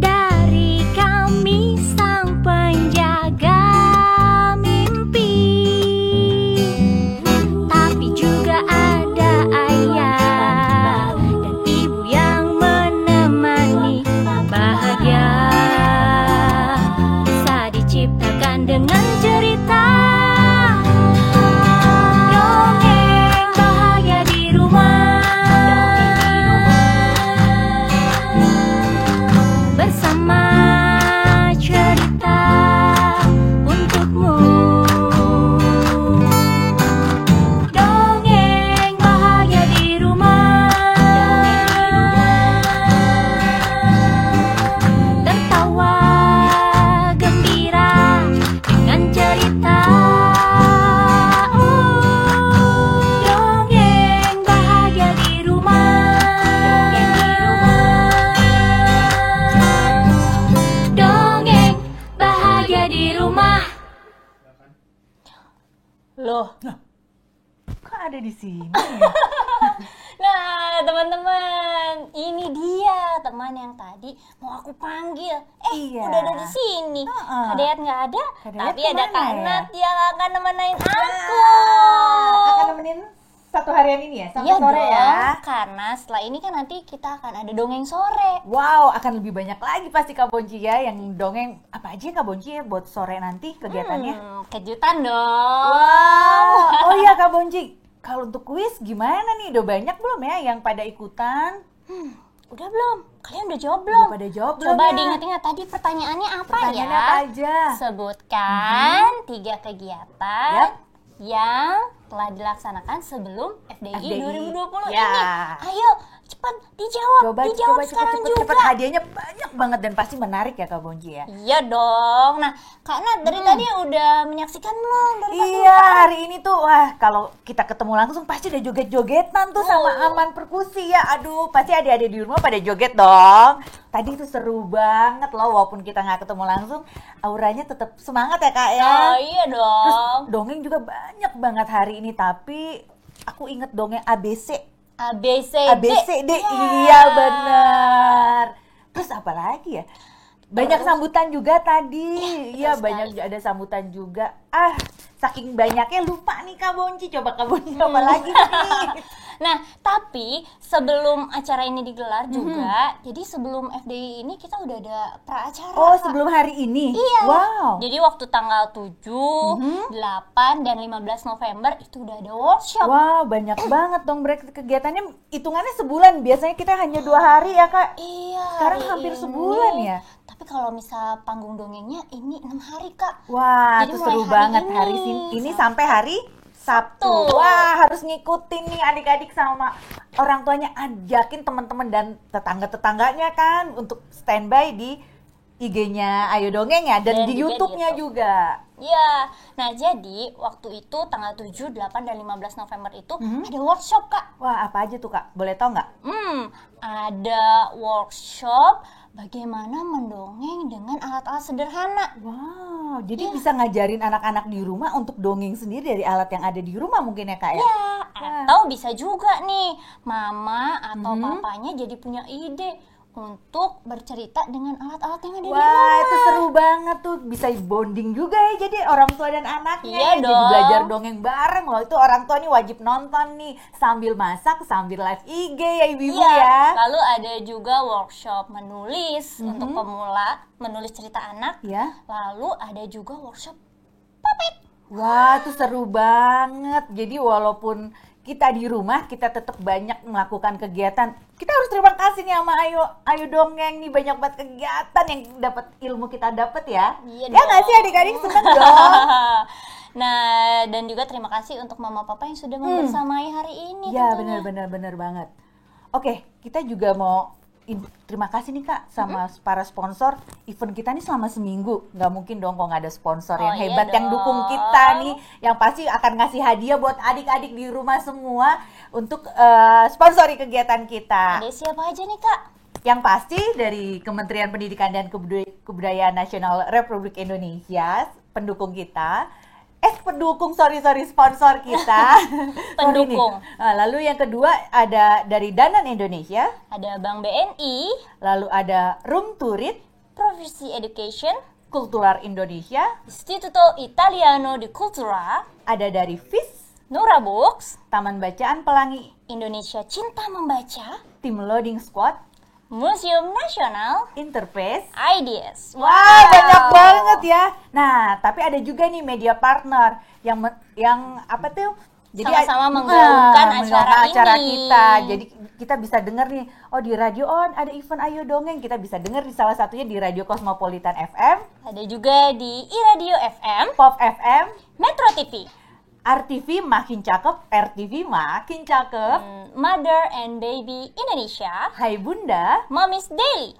dari kami sang penjaga mimpi. Tapi juga ada ayah dan ibu yang menemani. Bahagia bisa diciptakan dengan cerita. Dongeng bahagia di rumah. Bersama cerita untukmu. Dongeng bahagia di rumah. Tertawa gembira dengan cerita. Dongeng bahagia di rumah. Dongeng bahagia di rumah. Loh, Kok ada di sini? nah teman-teman, ini dia teman yang tadi mau aku panggil. Iya. Udah ada di sini. Kak Dayat nggak ada, Kak Dayat tapi ada kemana Kak ya? Nat yang akan nemenin aku. Akan nemenin satu harian ini ya? Sampai Iya sore dong, ya? karena setelah ini kan nanti kita akan ada dongeng sore. Wow, akan lebih banyak lagi pasti Kak Bonci ya yang dongeng. Apa aja Kak Bonci ya buat sore nanti kegiatannya? Kejutan dong. Wow, oh iya Kak Bonci, kalau untuk kuis gimana nih? Udah banyak belum ya yang pada ikutan? Udah belum? Kalian udah jawab belum? Udah pada jawab belum Coba ya? diingat-ingat tadi pertanyaannya apa Pertanyaannya ya? apa aja? Sebutkan 3 kegiatan yang telah dilaksanakan sebelum FDI 2020 Ya. ini. Ayo, cepat dijawab. Dijawab sekarang juga. Cepet. Hadiahnya banyak banget dan pasti menarik ya Kak Bonci ya? Iya dong. Nah, Kak Nat dari tadi udah menyaksikan belum? Dari pas Iya, pembukaan? hari ini tuh wah kalau kita ketemu langsung pasti udah joget-jogetan tuh sama Aman Perkusi ya. Aduh, pasti adik-adik di rumah pada joget dong. Tadi itu seru banget loh, walaupun kita nggak ketemu langsung, auranya tetap semangat ya Kak ya. Oh iya dong. Terus dongeng juga banyak banget hari ini, tapi aku inget dongeng ABC. ABCD. Iya benar. Terus apa lagi ya? Banyak sambutan juga tadi. Iya banyak ada sambutan juga. Saking banyaknya lupa nih Kak Bonci. Coba Kak Bonci apa lagi nih? Nah, tapi sebelum acara ini digelar juga, jadi sebelum FDI ini kita udah ada praacara. Oh, Kak. sebelum hari ini? Iya. Wow. Jadi waktu tanggal 7, 8, dan 15 November itu udah ada workshop. Wow, banyak banget dong berarti kegiatannya. Hitungannya sebulan. Biasanya kita hanya 2 hari ya, Kak? Iya. Sekarang hari hampir ini. sebulan ya? Tapi kalau misal panggung dongengnya ini 6 hari, Kak. Wah, Jadi itu mulai seru hari banget. ini. Hari ini sampai hari Sabtu. Wah, harus ngikutin nih adik-adik sama orang tuanya. Ajakin teman-teman dan tetangga-tetangganya kan untuk standby di IG-nya Ayo Dongeng ya. Dan di juga YouTube-nya di YouTube. juga. Iya. Nah, jadi waktu itu tanggal 7, 8, dan 15 November itu ada workshop, Kak. Wah, apa aja tuh, Kak? Boleh tau nggak? Ada workshop bagaimana mendongeng dengan alat-alat sederhana. Wow, jadi bisa ngajarin anak-anak di rumah untuk dongeng sendiri dari alat yang ada di rumah mungkin ya, Kak ya? Ya, atau bisa juga nih mama atau papanya jadi punya ide untuk bercerita dengan alat-alat yang ada di rumah. Wah, itu seru banget tuh. Bisa bonding juga ya jadi orang tua dan anaknya. Iya Jadi dong. belajar dongeng bareng loh. Itu orang tua nih wajib nonton nih sambil masak, sambil live IG ya ibu-ibu ya. Lalu ada juga workshop menulis untuk pemula, menulis cerita anak. Ya. Lalu ada juga workshop Wah, itu seru banget. Jadi walaupun kita di rumah, kita tetap banyak melakukan kegiatan. Kita harus terima kasih nih sama Ayo Dongeng nih, banyak banget kegiatan yang dapat ilmu kita dapat ya. Iya Ya nggak sih adik-adik, seneng dong. Nah, dan juga terima kasih untuk mama papa yang sudah membersamai hari ini. Ya tentunya. benar banget. Oke, kita juga mau terima kasih nih Kak sama para sponsor event kita nih selama seminggu. Nggak mungkin dong kalau nggak ada sponsor yang iya hebat yang dukung kita nih, yang pasti akan ngasih hadiah buat adik-adik di rumah semua untuk sponsori kegiatan kita. Ada siapa aja nih Kak? Yang pasti dari Kementerian Pendidikan dan Kebudayaan Nasional Republik Indonesia, pendukung kita. Sponsor kita. Pendukung. Nah, lalu yang kedua ada dari Danan Indonesia. Ada Bank BNI. Lalu ada Room Turit. Profesi Education. Kultural Indonesia. Istituto Italiano di Cultura. Ada dari FIS. Nura Books. Taman Bacaan Pelangi. Indonesia Cinta Membaca. Tim Loading Squad. Museum Nasional. Interface. Ideas. Wah, banyak banget ya. Nah, tapi ada juga nih media partner yang apa tuh? Jadi sama-sama menggaungkan acara ini. kita. Jadi kita bisa dengar nih, oh di radio ada event Ayo Dongeng. Kita bisa dengar di salah satunya di Radio Cosmopolitan FM. Ada juga di iRadio FM, Pop FM, Metro TV. RTV makin cakep, RTV makin cakep. Mother and Baby Indonesia. Hai Bunda. Mommy's Daily.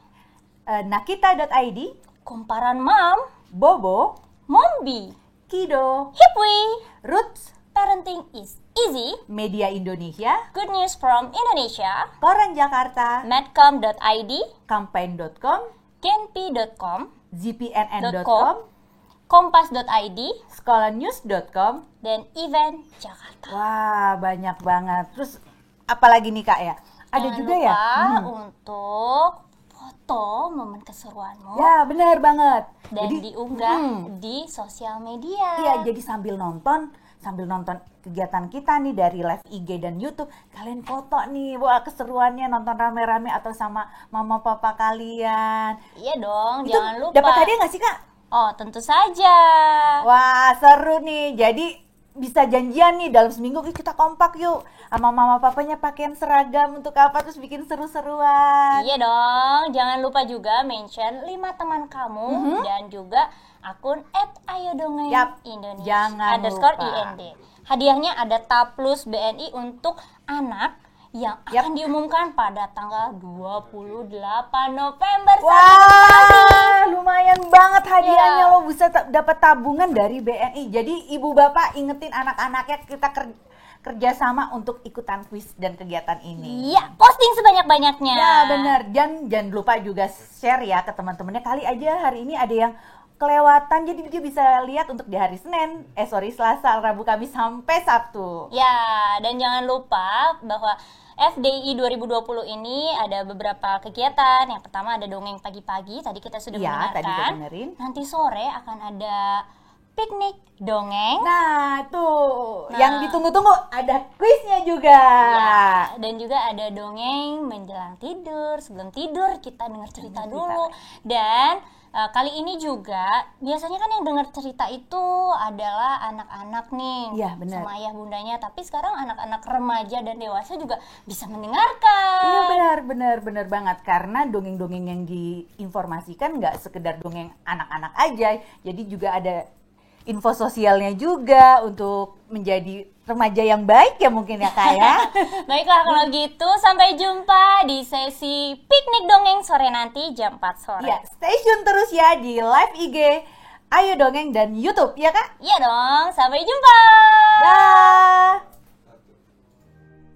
Nakita.id. Kumparan Mom. Bobo. Mombi. Kido. Hipwi. Roots. Parenting is Easy. Media Indonesia. Good News from Indonesia. Koran Jakarta. Medcom.id. Campaign.com. Genpi.com. ZPNN.com. Kompas.id, sekolanews.com, dan Event Jakarta. Wah, banyak banget. Terus apalagi nih Kak ya? Ada Jangan juga lupa ya? untuk foto momen keseruanmu. Ya, benar banget. Dan diunggah di sosial media. Iya, jadi sambil nonton kegiatan kita nih dari live IG dan YouTube, kalian foto nih, wah keseruannya nonton rame-rame atau sama mama papa kalian. Iya dong, Itu jangan lupa. dapat hadiah nggak sih Kak? Oh, tentu saja. Wah, seru nih. Jadi bisa janjian nih dalam seminggu kita kompak yuk sama mama papanya pakaian seragam untuk apa, terus bikin seru-seruan. Iya dong, jangan lupa juga mention 5 teman kamu dan juga akun @ayodongeng_indonesia jangan _ind. Hadiahnya ada Taplus BNI untuk anak yang akan diumumkan pada tanggal 28 November. Wah, lumayan banget hadiahnya. Lo bisa dapat tabungan dari BNI. Jadi ibu bapak ingetin anak-anaknya kita kerjasama untuk ikutan kuis dan kegiatan ini. Iya, posting sebanyak-banyaknya. Ya benar. Jangan lupa juga share ya ke teman-temannya. Kali aja hari ini ada yang kelewatan, jadi dia bisa lihat untuk di hari Selasa, Rabu, Kamis sampai Sabtu. Ya, dan jangan lupa bahwa FDI 2020 ini ada beberapa kegiatan. Yang pertama ada dongeng pagi-pagi, tadi kita sudah mendengarkan. Tadi udah dengerin. Nanti sore akan ada Piknik Dongeng. Nah, tuh. Nah. Yang ditunggu-tunggu ada kuisnya juga. Ya, dan juga ada dongeng menjelang tidur. Sebelum tidur kita dengar cerita dulu. Dan kali ini juga biasanya kan yang dengar cerita itu adalah anak-anak nih. Iya, benar. Sama ayah bundanya. Tapi sekarang anak-anak remaja dan dewasa juga bisa mendengarkan. Iya, benar banget. Karena dongeng-dongeng yang diinformasikan nggak sekedar dongeng anak-anak aja. Jadi juga ada info sosialnya juga untuk menjadi remaja yang baik ya mungkin ya Kak ya. Baiklah kalau gitu, sampai jumpa di sesi piknik dongeng sore nanti jam 4 sore. Ya, stay tune terus ya di live IG Ayo Dongeng dan YouTube ya Kak? Iya dong, sampai jumpa. Dah.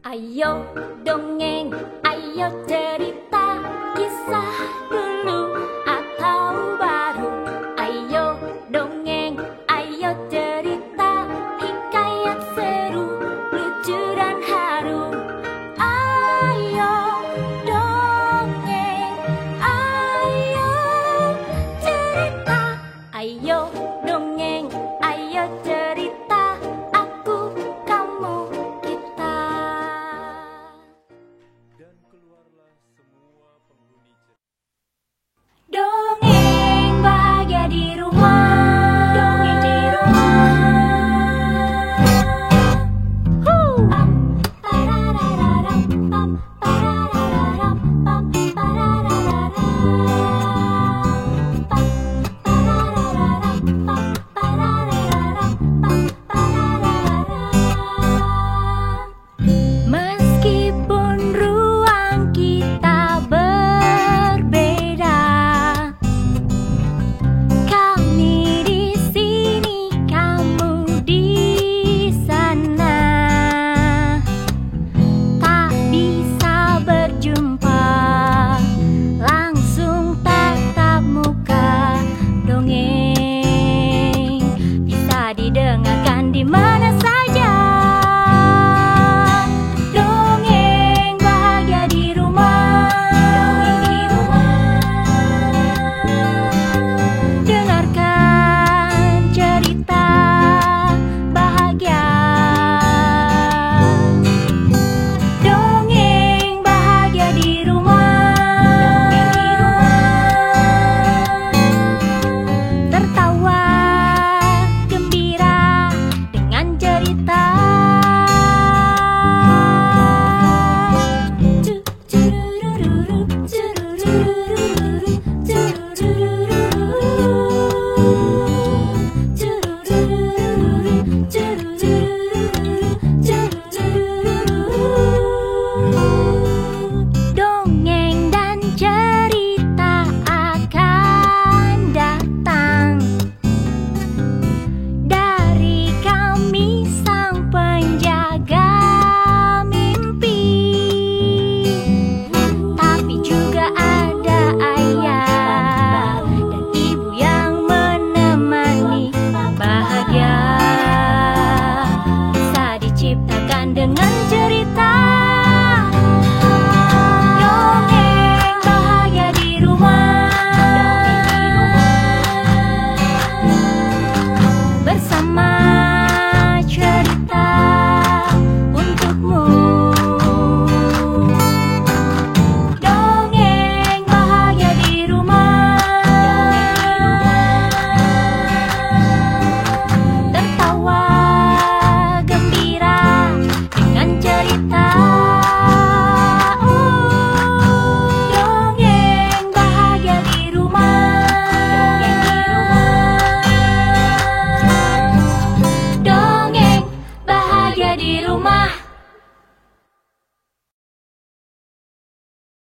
Ayo dongeng, ayo cerita kisah dulu.